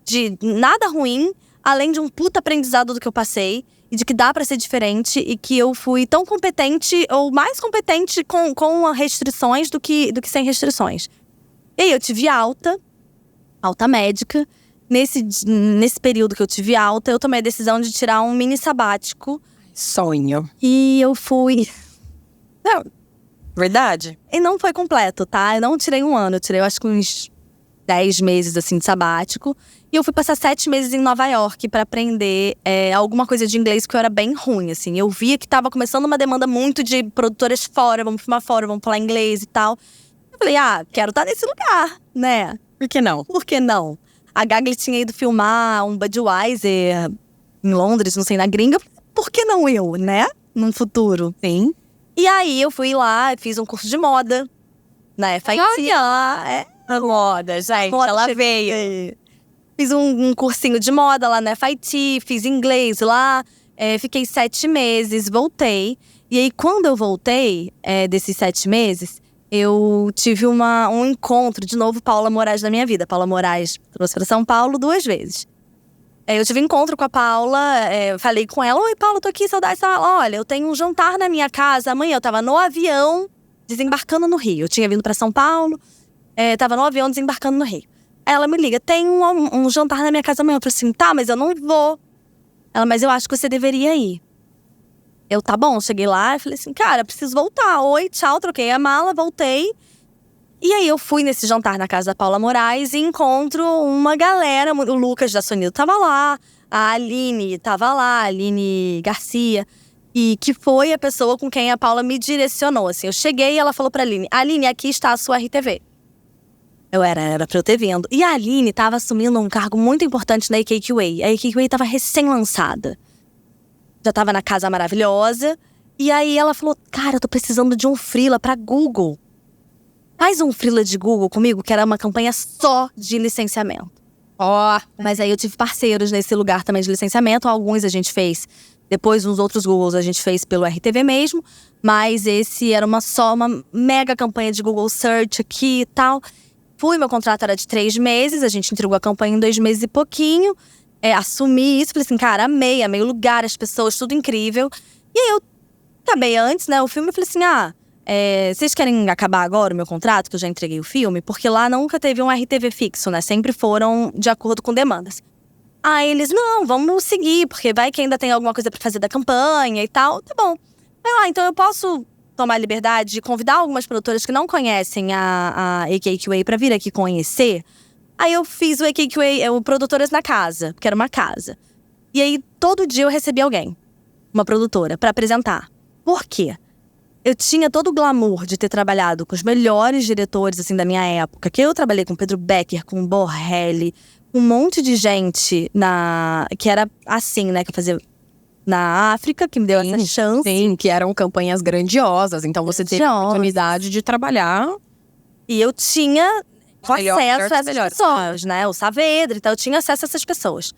de… Nada ruim, além de um puta aprendizado do que eu passei. E de que dá pra ser diferente. E que eu fui tão competente, ou mais competente com restrições do que sem restrições. E aí, eu tive alta médica. Nesse período que eu tive alta, eu tomei a decisão de tirar um mini sabático. Sonho. E eu fui… Não, verdade? E não foi completo, tá? Eu não tirei 1 ano, eu tirei, eu acho que uns 10 meses, assim, de sabático. E eu fui passar 7 meses em Nova York pra aprender alguma coisa de inglês, que eu era bem ruim, assim. Eu via que tava começando uma demanda muito de produtoras fora, vamos filmar fora, vamos falar inglês e tal. Eu falei, quero estar nesse lugar, né? Por que não? Por que não? A Gagli tinha ido filmar um Budweiser em Londres, não sei, na gringa. Por que não eu, né? Num futuro. Sim. E aí, eu fui lá, fiz um curso de moda na FIT. Moda, gente, ela veio. Fiz um cursinho de moda lá na FIT, fiz inglês lá. Fiquei 7 meses, voltei. E aí, quando eu voltei, desses 7 meses, eu tive um encontro, de novo, Paula Moraes na minha vida. Paula Moraes trouxe pra São Paulo 2 vezes. Eu tive encontro com a Paula, falei com ela, oi Paula, tô aqui, saudade. Olha, eu tenho um jantar na minha casa amanhã. Eu tava no avião, desembarcando no Rio. Eu tinha vindo pra São Paulo, tava no avião, desembarcando no Rio. Aí ela me liga, tem um jantar na minha casa amanhã. Eu falei assim, tá, mas eu não vou. Ela, mas eu acho que você deveria ir. Eu, tá bom, cheguei lá e falei assim, cara, preciso voltar. Oi, tchau, troquei a mala, voltei. E aí eu fui nesse jantar na casa da Paula Moraes e encontro uma galera, o Lucas da Sonido tava lá, a Aline tava lá, a Aline Garcia, e que foi a pessoa com quem a Paula me direcionou, assim. Eu cheguei e ela falou pra Aline, aqui está a sua RTV. Era pra eu ter vindo. E a Aline tava assumindo um cargo muito importante na AKQA. A AKQA tava recém-lançada. Já tava na Casa Maravilhosa. E aí ela falou, cara, eu tô precisando de um freela pra Google. Faz um freela de Google comigo, que era uma campanha só de licenciamento. Mas aí eu tive parceiros nesse lugar também de licenciamento. Alguns a gente fez Depois, uns outros Googles a gente fez pelo RTV mesmo. Mas esse era uma mega campanha de Google Search aqui e tal. Meu contrato era de 3 meses. A gente entregou a campanha em 2 meses e pouquinho. Assumi isso, falei assim, cara, amei o lugar, as pessoas, tudo incrível. E aí eu acabei antes, né, o filme, eu falei assim, vocês querem acabar agora o meu contrato, que eu já entreguei o filme? Porque lá nunca teve um RTV fixo, né, sempre foram de acordo com demandas. Aí eles, não, vamos seguir, porque vai que ainda tem alguma coisa pra fazer da campanha e tal, tá bom. Aí então eu posso tomar a liberdade de convidar algumas produtoras que não conhecem a AKQA pra vir aqui conhecer? Aí eu fiz o AKQA, o Produtoras na Casa, porque era uma casa. E aí, todo dia eu recebia alguém, uma produtora, pra apresentar. Por quê? Eu tinha todo o glamour de ter trabalhado com os melhores diretores, assim, da minha época. Que eu trabalhei com Pedro Becker, com Borrelli, um monte de gente que era assim, né, que eu fazia na África, que me deu essa chance. Sim, que eram campanhas grandiosas. Então, você teve a oportunidade de trabalhar. E eu tinha acesso a essas pessoas, né? O Saavedra, então eu tinha acesso a essas pessoas.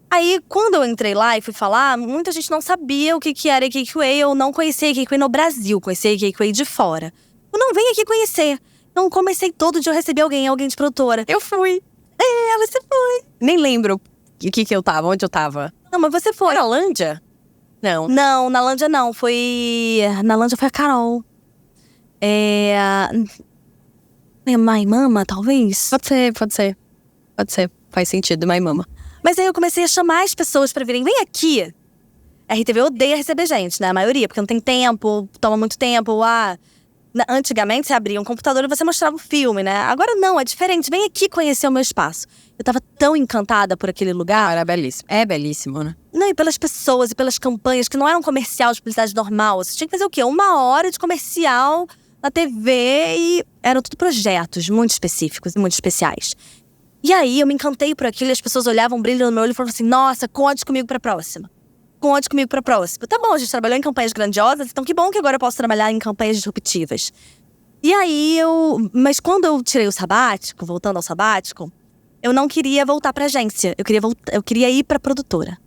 Aí, quando eu entrei lá e fui falar, muita gente não sabia o que era AKQA. Eu não conhecia AKQA no Brasil, conhecia AKQA de fora. Eu não venho aqui conhecer. Então, comecei todo dia, eu recebi alguém de produtora. Eu fui. Você foi. Nem lembro o que eu tava, onde eu tava. Não, mas você foi. Na Lândia? Não. Não, na Lândia não. Na Lândia foi a Carol. My Mama, talvez? Pode ser. Faz sentido, My Mama. Mas aí eu comecei a chamar as pessoas pra virem. Vem aqui. A RTV odeia receber gente, né? A maioria, porque não tem tempo, toma muito tempo. Antigamente, você abria um computador e você mostrava o filme, né? Agora não, é diferente. Vem aqui conhecer o meu espaço. Eu tava tão encantada por aquele lugar. Era belíssimo. É belíssimo, né? Não, e pelas pessoas e pelas campanhas, que não era um comercial de publicidade normal. Você tinha que fazer o quê? 1 hora de comercial na TV e eram tudo projetos muito específicos e muito especiais. E aí eu me encantei por aquilo e as pessoas olhavam, brilho no meu olho e falavam assim, nossa, conte comigo pra próxima. Conte comigo pra próxima. Tá bom, a gente trabalhou em campanhas grandiosas, então que bom que agora eu posso trabalhar em campanhas disruptivas. E aí mas quando eu tirei o sabático, voltando ao sabático, eu não queria voltar pra agência, eu queria ir pra produtora.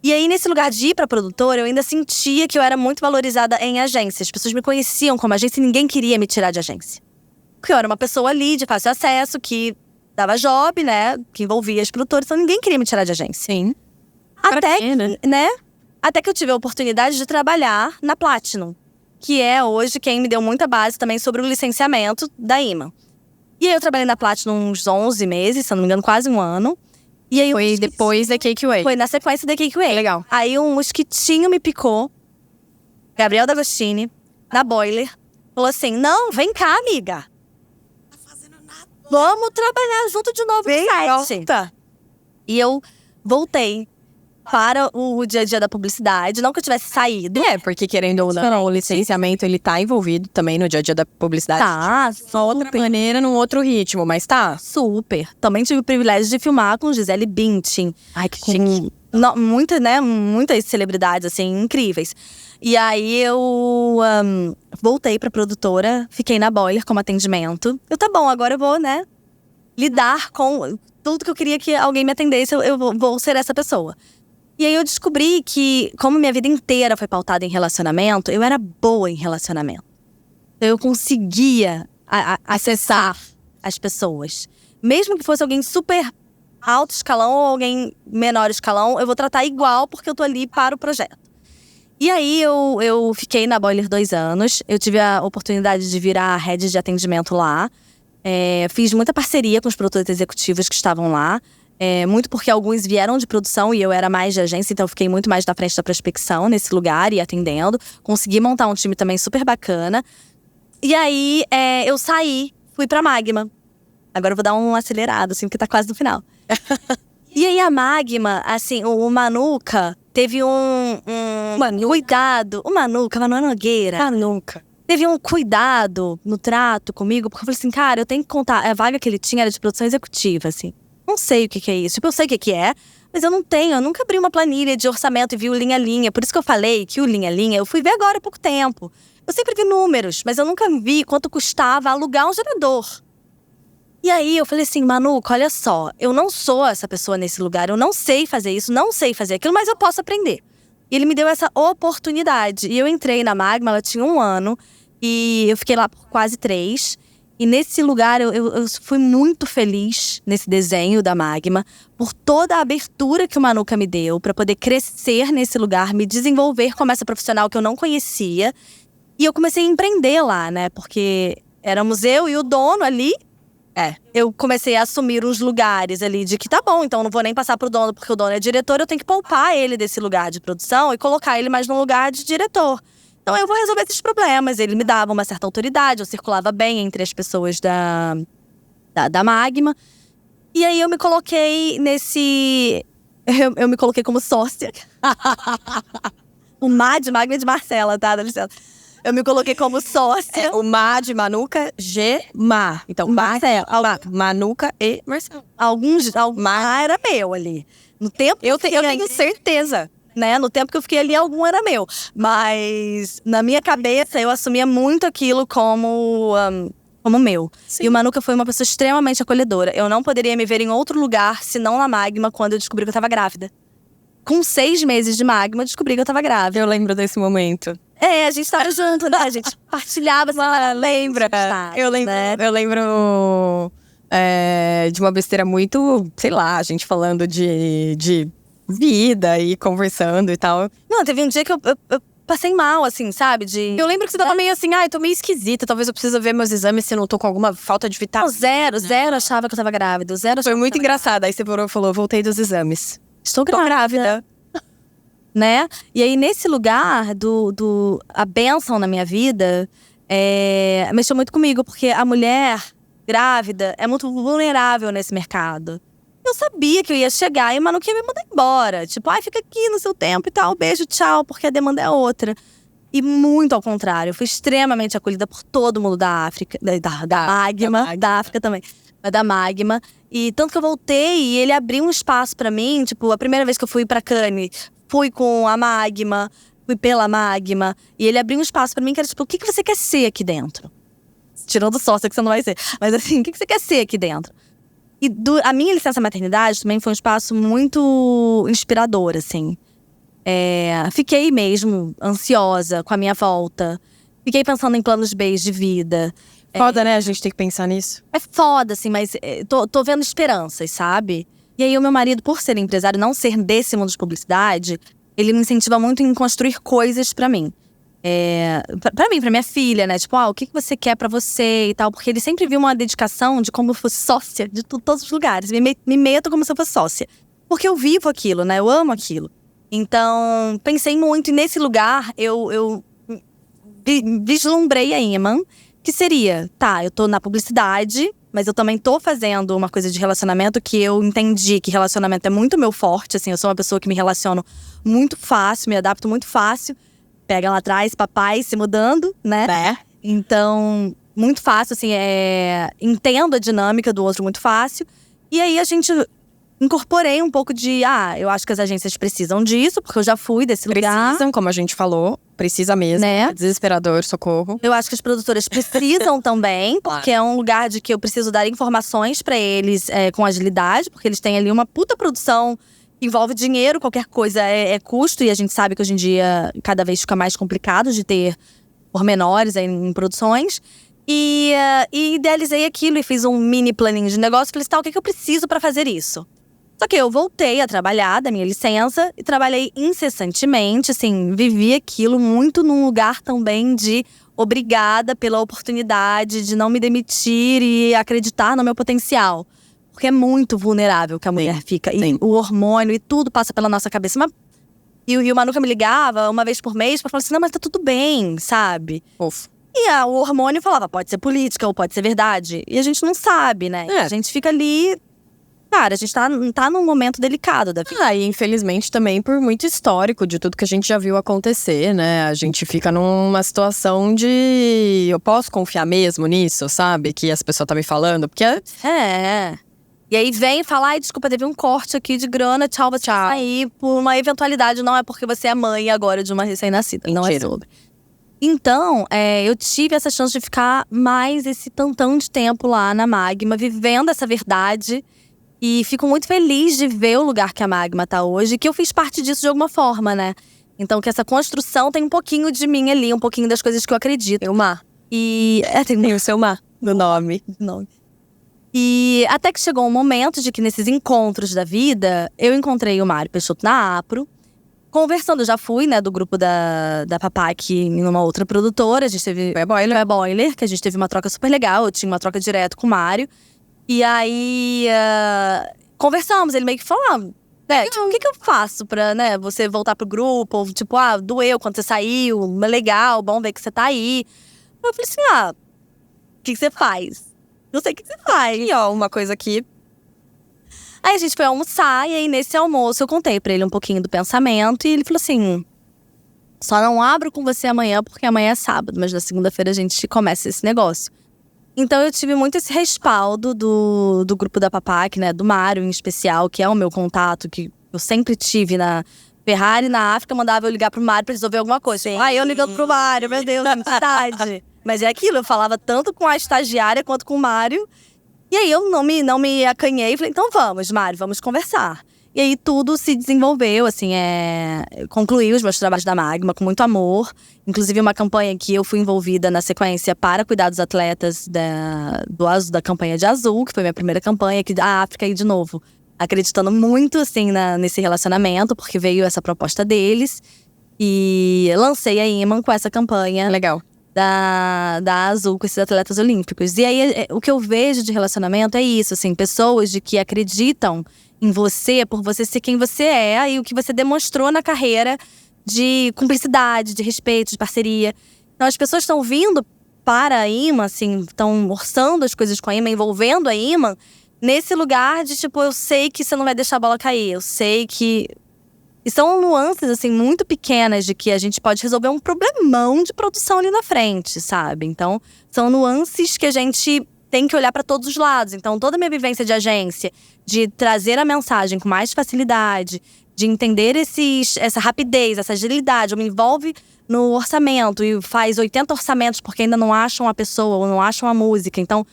E aí, nesse lugar de ir pra produtora, eu ainda sentia que eu era muito valorizada em agência. As pessoas me conheciam como agência e ninguém queria me tirar de agência. Porque eu era uma pessoa ali, de fácil acesso, que dava job, né? Que envolvia as produtoras, então ninguém queria me tirar de agência. Sim. Até que eu tive a oportunidade de trabalhar na Platinum. Que é hoje quem me deu muita base também sobre o licenciamento da IMA. E aí eu trabalhei na Platinum uns 11 meses, se não me engano, quase 1 ano. E aí foi depois da AKQA. Foi na sequência da AKQA. Legal. Aí um mosquitinho me picou. Gabriel D'Agostini, na Boiler. Falou assim, não, vem cá, amiga. Tá fazendo nada. Vamos trabalhar junto de novo no set. E eu voltei para o dia a dia da publicidade. Não que eu tivesse saído. Porque querendo ou não, o licenciamento, ele tá envolvido também no dia a dia da publicidade. Tá, só outra maneira, num outro ritmo, mas tá. Super. Também tive o privilégio de filmar com Gisele Bündchen. Ai, que chique. Muitas celebridades, assim, incríveis. E aí eu voltei pra produtora, fiquei na Boiler como atendimento. Tá bom, agora eu vou, né, lidar com tudo que eu queria que alguém me atendesse, eu vou ser essa pessoa. E aí eu descobri que, como minha vida inteira foi pautada em relacionamento, eu era boa em relacionamento. Eu conseguia acessar as pessoas. Mesmo que fosse alguém super alto escalão ou alguém menor escalão, eu vou tratar igual porque eu tô ali para o projeto. E aí eu fiquei na Boiler 2 anos. Eu tive a oportunidade de virar head de atendimento lá. Fiz muita parceria com os produtores executivos que estavam lá. Muito porque alguns vieram de produção e eu era mais de agência, então eu fiquei muito mais na frente da prospecção nesse lugar e atendendo. Consegui montar um time também super bacana. E aí eu saí, fui pra Magma. Agora eu vou dar um acelerado, assim, porque tá quase no final. E aí a Magma, assim, o Manuca teve um cuidado. O Manuca Nogueira. Manuca. Teve um cuidado no trato comigo, porque eu falei assim, cara, eu tenho que contar. A vaga que ele tinha era de produção executiva, assim. Não sei o que é isso. Tipo, eu sei o que é, mas eu nunca abri uma planilha de orçamento e vi o linha a linha. Por isso que eu falei que o linha a linha, eu fui ver agora há pouco tempo. Eu sempre vi números, mas eu nunca vi quanto custava alugar um gerador. E aí eu falei assim, Manuca, olha só, eu não sou essa pessoa nesse lugar, eu não sei fazer isso, não sei fazer aquilo, mas eu posso aprender. E ele me deu essa oportunidade. E eu entrei na Magma, ela tinha 1 ano. E eu fiquei lá por quase 3. E nesse lugar, eu fui muito feliz nesse desenho da Magma. Por toda a abertura que o Manuka me deu. Pra poder crescer nesse lugar, me desenvolver como essa profissional que eu não conhecia. E eu comecei a empreender lá, né? Porque éramos eu e o dono ali. Eu comecei a assumir os lugares ali de que tá bom, então não vou nem passar pro dono porque o dono é diretor, eu tenho que poupar ele desse lugar de produção e colocar ele mais num lugar de diretor. Então eu vou resolver esses problemas. Ele me dava uma certa autoridade, eu circulava bem entre as pessoas da Magma. E aí eu me coloquei nesse… Eu me coloquei como sócia. O Má de Magma é de Marcela, tá? Dá licença. Eu me coloquei como sócia. O Má de Manuka, Má. Então, Marcela. Manuka e Marcelo. Má era meu ali. No tempo eu tenho certeza. Né? No tempo que eu fiquei ali, algum era meu. Mas na minha cabeça, eu assumia muito aquilo como meu. Sim. E o Manuka foi uma pessoa extremamente acolhedora. Eu não poderia me ver em outro lugar, senão na Magma, quando eu descobri que eu tava grávida. Com 6 meses de Magma, eu descobri que eu tava grávida. Eu lembro desse momento. A gente tava junto, né? A gente partilhava. Lembra? Eu lembro, né? Eu lembro de uma besteira muito, sei lá, a gente falando de vida e conversando e tal. Não, teve um dia que eu passei mal, assim, sabe? Eu lembro que você tava meio assim, tô meio esquisita, talvez eu precise ver meus exames se eu não tô com alguma falta de vitamina. Zero achava que eu tava grávida. Foi muito engraçado. Aí você falou, voltei dos exames. Estou grávida. Né? E aí, nesse lugar a bênção na minha vida, mexeu muito comigo. Porque a mulher grávida é muito vulnerável nesse mercado. Eu sabia que eu ia chegar e o Manuka ia me mandar embora. Tipo, fica aqui no seu tempo e tal, beijo, tchau, porque a demanda é outra. E muito ao contrário, eu fui extremamente acolhida por todo mundo da África, da Magma, da África também, mas da Magma. E tanto que eu voltei e ele abriu um espaço pra mim, tipo, a primeira vez que eu fui pra Cannes, fui com a Magma, fui pela Magma. E ele abriu um espaço pra mim que era tipo, o que você quer ser aqui dentro? Tirando sócia que você não vai ser. Mas assim, o que você quer ser aqui dentro? E a minha licença maternidade também foi um espaço muito inspirador, assim. Fiquei mesmo ansiosa com a minha volta. Fiquei pensando em planos B de vida. Foda, né? A gente tem que pensar nisso. É foda, assim, mas tô vendo esperanças, sabe? E aí o meu marido, por ser empresário, não ser desse mundo de publicidade, ele me incentiva muito em construir coisas pra mim. Pra mim, pra minha filha, né? Tipo, o que você quer pra você e tal. Porque ele sempre viu uma dedicação de como eu fosse sócia de todos os lugares. Me meto como se eu fosse sócia. Porque eu vivo aquilo, né? Eu amo aquilo. Então, pensei muito. E nesse lugar, eu vislumbrei a Iman. Que seria, eu tô na publicidade, mas eu também tô fazendo uma coisa de relacionamento que eu entendi que relacionamento é muito meu forte, assim. Eu sou uma pessoa que me relaciono muito fácil, me adapto muito fácil. Pega lá atrás, papai se mudando, né? Então, muito fácil, assim, entendo a dinâmica do outro muito fácil. E aí, a gente incorporei um pouco de… eu acho que as agências precisam disso, porque eu já fui desse lugar. Precisam, como a gente falou. Precisa mesmo, né? Desesperador, socorro. Eu acho que as produtoras precisam também, porque é um lugar de que eu preciso dar informações pra eles com agilidade. Porque eles têm ali uma puta produção que envolve dinheiro, qualquer coisa é custo. E a gente sabe que hoje em dia cada vez fica mais complicado de ter pormenores em produções. E idealizei aquilo e fiz um mini planinho de negócio. Falei assim, o que eu preciso pra fazer isso? Só que eu voltei a trabalhar da minha licença e trabalhei incessantemente, assim, vivi aquilo muito num lugar também de obrigada pela oportunidade de não me demitir e acreditar no meu potencial. Porque é muito vulnerável que a mulher fica. E o hormônio e tudo passa pela nossa cabeça. E o Manuka me ligava uma vez por mês pra falar assim, não, mas tá tudo bem, sabe? E o hormônio falava, pode ser política ou pode ser verdade. E a gente não sabe, né? A gente fica ali… Cara, a gente tá num momento delicado da vida. E infelizmente também por muito histórico de tudo que a gente já viu acontecer, né? A gente fica numa situação de… Eu posso confiar mesmo nisso, sabe? Que as pessoas tá me falando, porque… E aí vem e fala, desculpa, teve um corte aqui de grana, tchau, vou sair por uma eventualidade. Não é porque você é mãe agora de uma recém-nascida, não é sobre. Então, eu tive essa chance de ficar mais esse tantão de tempo lá na Magma, vivendo essa verdade. E fico muito feliz de ver o lugar que a Magma tá hoje, que eu fiz parte disso de alguma forma, né? Então, que essa construção tem um pouquinho de mim ali, um pouquinho das coisas que eu acredito. Tem o Má. E Tem o seu Má no nome. E até que chegou um momento de que nesses encontros da vida, eu encontrei o Mário Peixoto na Apro. Conversando, eu já fui, né, do grupo da Papac numa outra produtora. A gente teve… Foi a Boiler, que a gente teve uma troca super legal. Eu tinha uma troca direto com o Mário. E aí, conversamos. Ele meio que falou… o que eu faço pra, né, você voltar pro grupo? Ou, tipo, doeu quando você saiu, legal, bom ver que você tá aí. Eu falei assim, o que você faz? Não sei o que você faz. E ó, uma coisa aqui… Aí a gente foi almoçar, e aí nesse almoço eu contei pra ele um pouquinho do pensamento. E ele falou assim, só não abro com você amanhã, porque amanhã é sábado. Mas na segunda-feira a gente começa esse negócio. Então eu tive muito esse respaldo do grupo da Papac, né, do Mário em especial, que é o meu contato, que eu sempre tive na Ferrari, na África, mandava eu ligar pro Mário pra resolver alguma coisa. Sim. Eu ligando pro Mário, meu Deus, que ansiedade. Mas é aquilo, eu falava tanto com a estagiária quanto com o Mário. E aí eu não me acanhei, falei, então vamos, Mário, vamos conversar. E aí tudo se desenvolveu, assim, eu concluí os meus trabalhos da Magma com muito amor. Inclusive uma campanha que eu fui envolvida na sequência para cuidar dos atletas da campanha de Azul, que foi minha primeira campanha aqui da África, e de novo, acreditando muito, assim, nesse relacionamento, porque veio essa proposta deles. E lancei a Iman com essa campanha. Legal. Da Azul com esses atletas olímpicos. E aí, o que eu vejo de relacionamento é isso, assim, pessoas de que acreditam em você por você ser quem você é e o que você demonstrou na carreira de cumplicidade, de respeito, de parceria. Então, as pessoas estão vindo para a Iman, assim, estão orçando as coisas com a Iman, envolvendo a Iman, nesse lugar de, tipo, eu sei que você não vai deixar a bola cair, eu sei que… E são nuances, assim, muito pequenas de que a gente pode resolver um problemão de produção ali na frente, sabe? Então, são nuances que a gente tem que olhar para todos os lados. Então, toda a minha vivência de agência, de trazer a mensagem com mais facilidade, de entender essa rapidez, essa agilidade. Eu me envolve no orçamento e faz 80 orçamentos porque ainda não acham a pessoa ou não acham a música. Então,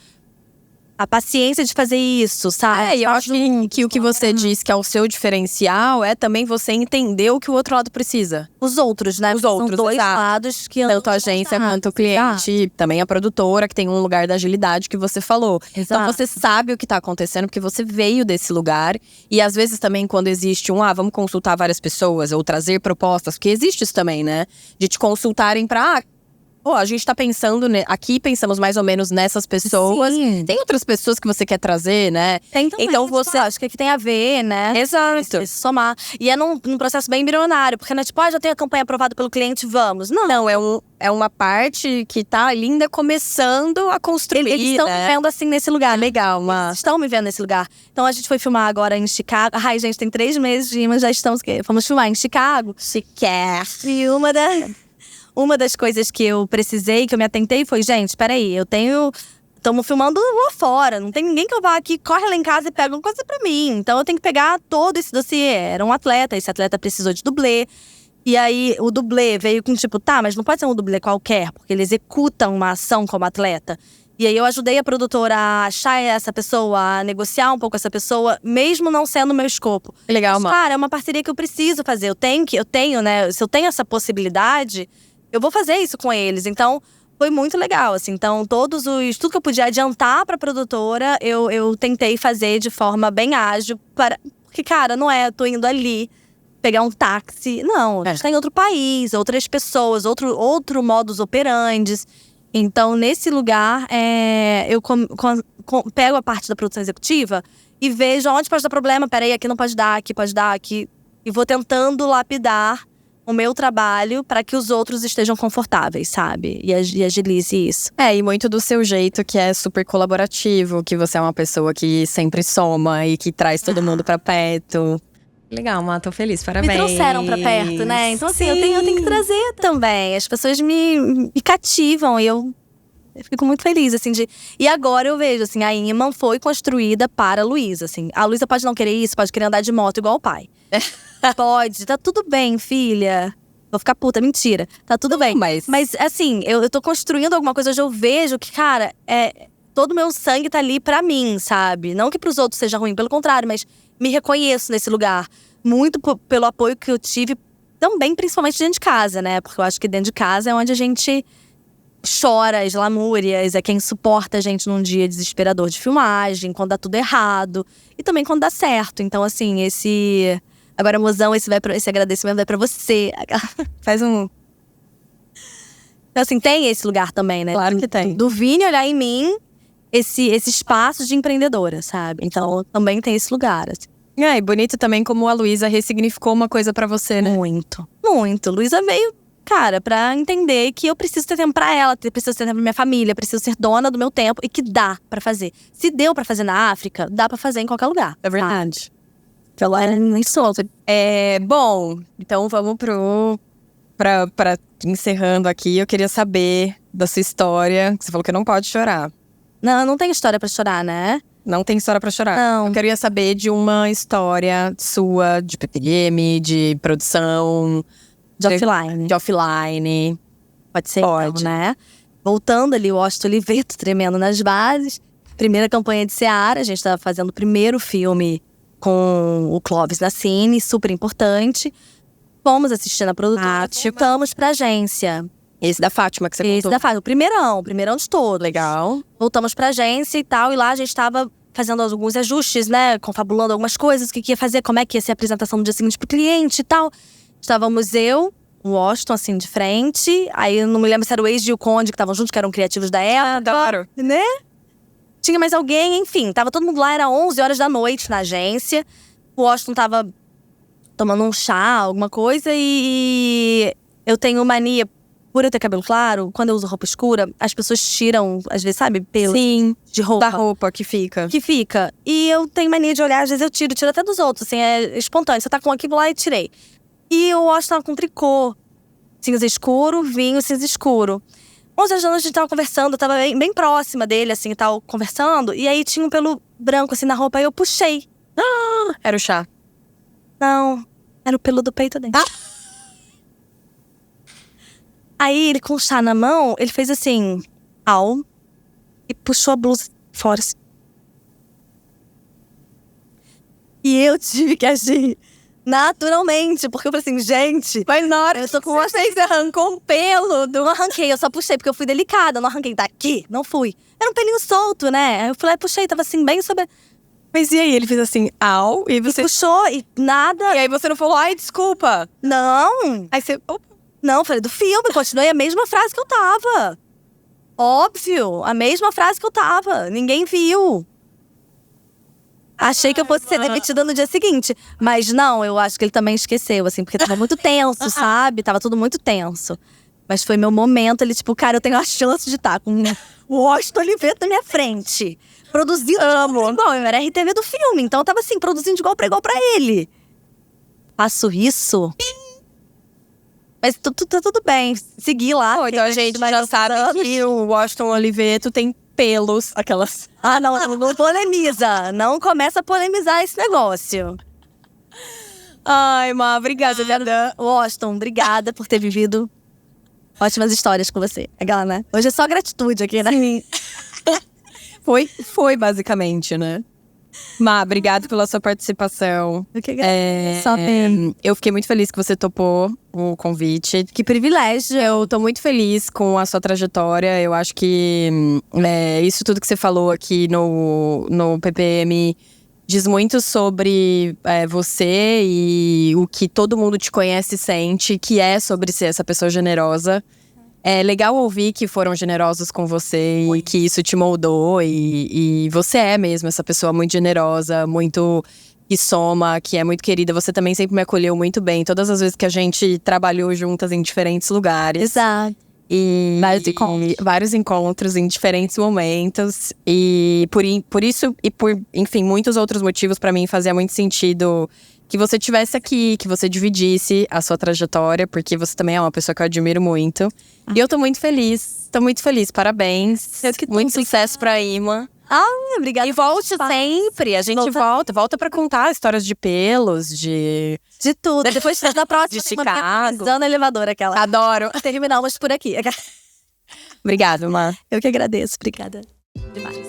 a paciência de fazer isso, sabe? E eu acho que o que você diz que é o seu diferencial é também você entender o que o outro lado precisa. Os outros, né? Os outros, são dois exato. lados que… Tanto a agência quanto o cliente, também a produtora, que tem um lugar da agilidade que você falou. Exato. Então você sabe o que tá acontecendo, porque você veio desse lugar. E às vezes também quando existe vamos consultar várias pessoas, ou trazer propostas, porque existe isso também, né? De te consultarem pra… a gente tá pensando… Aqui pensamos mais ou menos nessas pessoas. Sim. Tem outras pessoas que você quer trazer, né? Tem também, Então você… acho que aqui tem a ver, né? Exato. Se somar. E é num processo bem embrionário, porque não é tipo, já tenho a campanha aprovada pelo cliente, vamos. Não, é uma parte que tá ainda começando a construir, eles estão me vendo assim nesse lugar. Legal, Eles estão me vendo nesse lugar. Então a gente foi filmar agora em Chicago. Ai, gente, tem 3 meses de Iman, já estamos… Fomos filmar em Chicago. E uma das coisas que eu precisei, que eu me atentei foi, gente, peraí, estamos filmando lá fora, não tem ninguém que eu vá aqui, corre lá em casa e pega uma coisa pra mim. Então eu tenho que pegar todo esse dossiê. Era um atleta, esse atleta precisou de dublê. E aí o dublê veio com tipo, mas não pode ser um dublê qualquer, porque ele executa uma ação como atleta. E aí eu ajudei a produtora a achar essa pessoa, a negociar um pouco essa pessoa, mesmo não sendo o meu escopo. Legal, mas, cara, é uma parceria que eu preciso fazer. Eu tenho, né? Se eu tenho essa possibilidade, eu vou fazer isso com eles. Então, foi muito legal, assim. Então, tudo que eu podia adiantar pra produtora, eu tentei fazer de forma bem ágil. Porque, cara, eu tô indo ali pegar um táxi. Não, a gente tá em outro país, outras pessoas, outro modus operandi. Então, nesse lugar, eu pego a parte da produção executiva e vejo onde pode dar problema. Peraí, aqui não pode dar, aqui pode dar, aqui. E vou tentando lapidar o meu trabalho para que os outros estejam confortáveis, sabe? E agilize isso. E muito do seu jeito, que é super colaborativo, que você é uma pessoa que sempre soma e que traz todo mundo pra perto. Legal, Má, tô feliz, parabéns. Me trouxeram pra perto, né? Então, assim, eu tenho que trazer também. As pessoas me cativam e eu fico muito feliz, assim, E agora eu vejo, assim, a Iman foi construída para a Luísa, assim. A Luísa pode não querer isso, pode querer andar de moto igual o pai. Pode, tá tudo bem, filha. Vou ficar puta, mentira. Tá tudo bem. Mas assim, eu tô construindo alguma coisa, hoje eu vejo que, cara, todo o meu sangue tá ali pra mim, sabe? Não que pros outros seja ruim, pelo contrário, mas me reconheço nesse lugar. Muito pelo apoio que eu tive também, principalmente dentro de casa, né? Porque eu acho que dentro de casa é onde a gente chora as lamúrias, é quem suporta a gente num dia desesperador de filmagem, quando dá tudo errado. E também quando dá certo. Então, assim, Agora, mozão, esse agradecimento vai pra você. Faz um… Então, assim, tem esse lugar também, né? Claro que tem. Do Vini olhar em mim esse espaço de empreendedora, sabe? Então, também tem esse lugar, assim. E bonito também como a Luísa ressignificou uma coisa pra você, né? Muito, muito. Luísa veio, cara, pra entender que eu preciso ter tempo pra ela, preciso ter tempo pra minha família, preciso ser dona do meu tempo e que dá pra fazer. Se deu pra fazer na África, dá pra fazer em qualquer lugar. É verdade. Ela era nem solta. Bom, então vamos pra encerrando aqui. Eu queria saber da sua história. Você falou que não pode chorar. Não tem história pra chorar, né? Não tem história pra chorar. Não. Eu queria saber de uma história sua, de PPM, de produção… De offline. De offline. Pode ser, Pode. então, né? Voltando ali, o Washington Oliveto tremendo nas bases. Primeira campanha de Seara, a gente tava fazendo o primeiro filme com o Clóvis na Cine, super importante. Fomos assistir na produtora, voltamos pra agência. Esse da Fátima que você Esse contou. da Fátima, o primeirão de todos. Legal. Voltamos pra agência e tal, e lá a gente tava fazendo alguns ajustes, né? Confabulando algumas coisas, o que ia fazer, como é que ia ser a apresentação no dia seguinte pro cliente e tal. Estávamos eu, o Washington, assim, de frente. Aí eu não me lembro se era o ex e o Conde que estavam juntos, que eram criativos da época. Adoro. Né? Tinha mais alguém, enfim. Tava todo mundo lá, era 11 horas da noite na agência. O Washington tava tomando um chá, alguma coisa. E eu tenho mania, por eu ter cabelo claro, quando eu uso roupa escura, as pessoas tiram, às vezes, sabe, pelo Sim, de roupa. da roupa que fica. Que fica. E eu tenho mania de olhar, às vezes eu tiro até dos outros, assim, é espontâneo. Você tá com aqui, vou lá e tirei. E eu acho que tava com tricô. Cinza escuro, vinho, cinza escuro. 11 horas da noite a gente tava conversando, eu tava bem próxima dele, assim, e tal, conversando. E aí tinha um pelo branco, assim, na roupa, aí eu puxei. Era o chá. Não, era o pelo do peito dele. Aí ele, com o chá na mão, ele fez assim, au, e puxou a blusa fora, assim. E eu tive que agir naturalmente, porque eu falei assim, gente… Mas na hora eu tô com você arrancou um pelo Não arranquei, eu só puxei, porque eu fui delicada. Eu não arranquei daqui, não fui. Era um pelinho solto, né? Aí eu fui lá e puxei, tava assim, bem sobre… Mas e aí? Ele fez assim, au, e você… Puxou e nada… E aí você não falou, ai, desculpa. Não, Aí você… Opa. não, falei do filme, continuei a mesma frase que eu tava. Óbvio, a mesma frase que eu tava. Ninguém viu. Achei que eu fosse ser demitida no dia seguinte. Mas não, eu acho que ele também esqueceu, assim, porque tava muito tenso, sabe? Tava tudo muito tenso. Mas foi meu momento, ele tipo, cara, eu tenho a chance de estar com o Washington Oliveto na minha frente. Produzindo. Amo. Bom, eu era RTV do filme, então eu tava assim, produzindo de igual pra ele. Faço isso. Mas tá tudo bem. Segui lá. Então a gente já sabe que o Washington Oliveto tem pelos, aquelas… Ah, não polemiza. Não começa a polemizar esse negócio. Ai, Má, obrigada, Jadã. Washington, obrigada por ter vivido ótimas histórias com você. Legal, né? Hoje é só gratitude aqui, né? Sim. Foi basicamente, né? Má, obrigado pela sua participação. Eu que agradeço. Eu fiquei muito feliz que você topou o convite. Que privilégio. Eu tô muito feliz com a sua trajetória. Eu acho que isso tudo que você falou aqui no PPM diz muito sobre você e o que todo mundo te conhece e sente, que é sobre ser essa pessoa generosa. É legal ouvir que foram generosos com você e que isso te moldou. E você é mesmo essa pessoa muito generosa, muito que soma, que é muito querida. Você também sempre me acolheu muito bem. Todas as vezes que a gente trabalhou juntas em diferentes lugares. Exato. E vários encontros em diferentes momentos. E por isso e por, enfim, muitos outros motivos, pra mim fazia muito sentido que você estivesse aqui, que você dividisse a sua trajetória, porque você também é uma pessoa que eu admiro muito. E eu tô muito feliz, parabéns. Muito sucesso pra Ima. Obrigada. E volte sempre, a gente volta pra contar histórias de pelos, de tudo. Depois, na próxima, de Chicago. Usando o elevador, aquela. Adoro. Terminamos por aqui. Obrigada, Má. Eu que agradeço. Obrigada demais.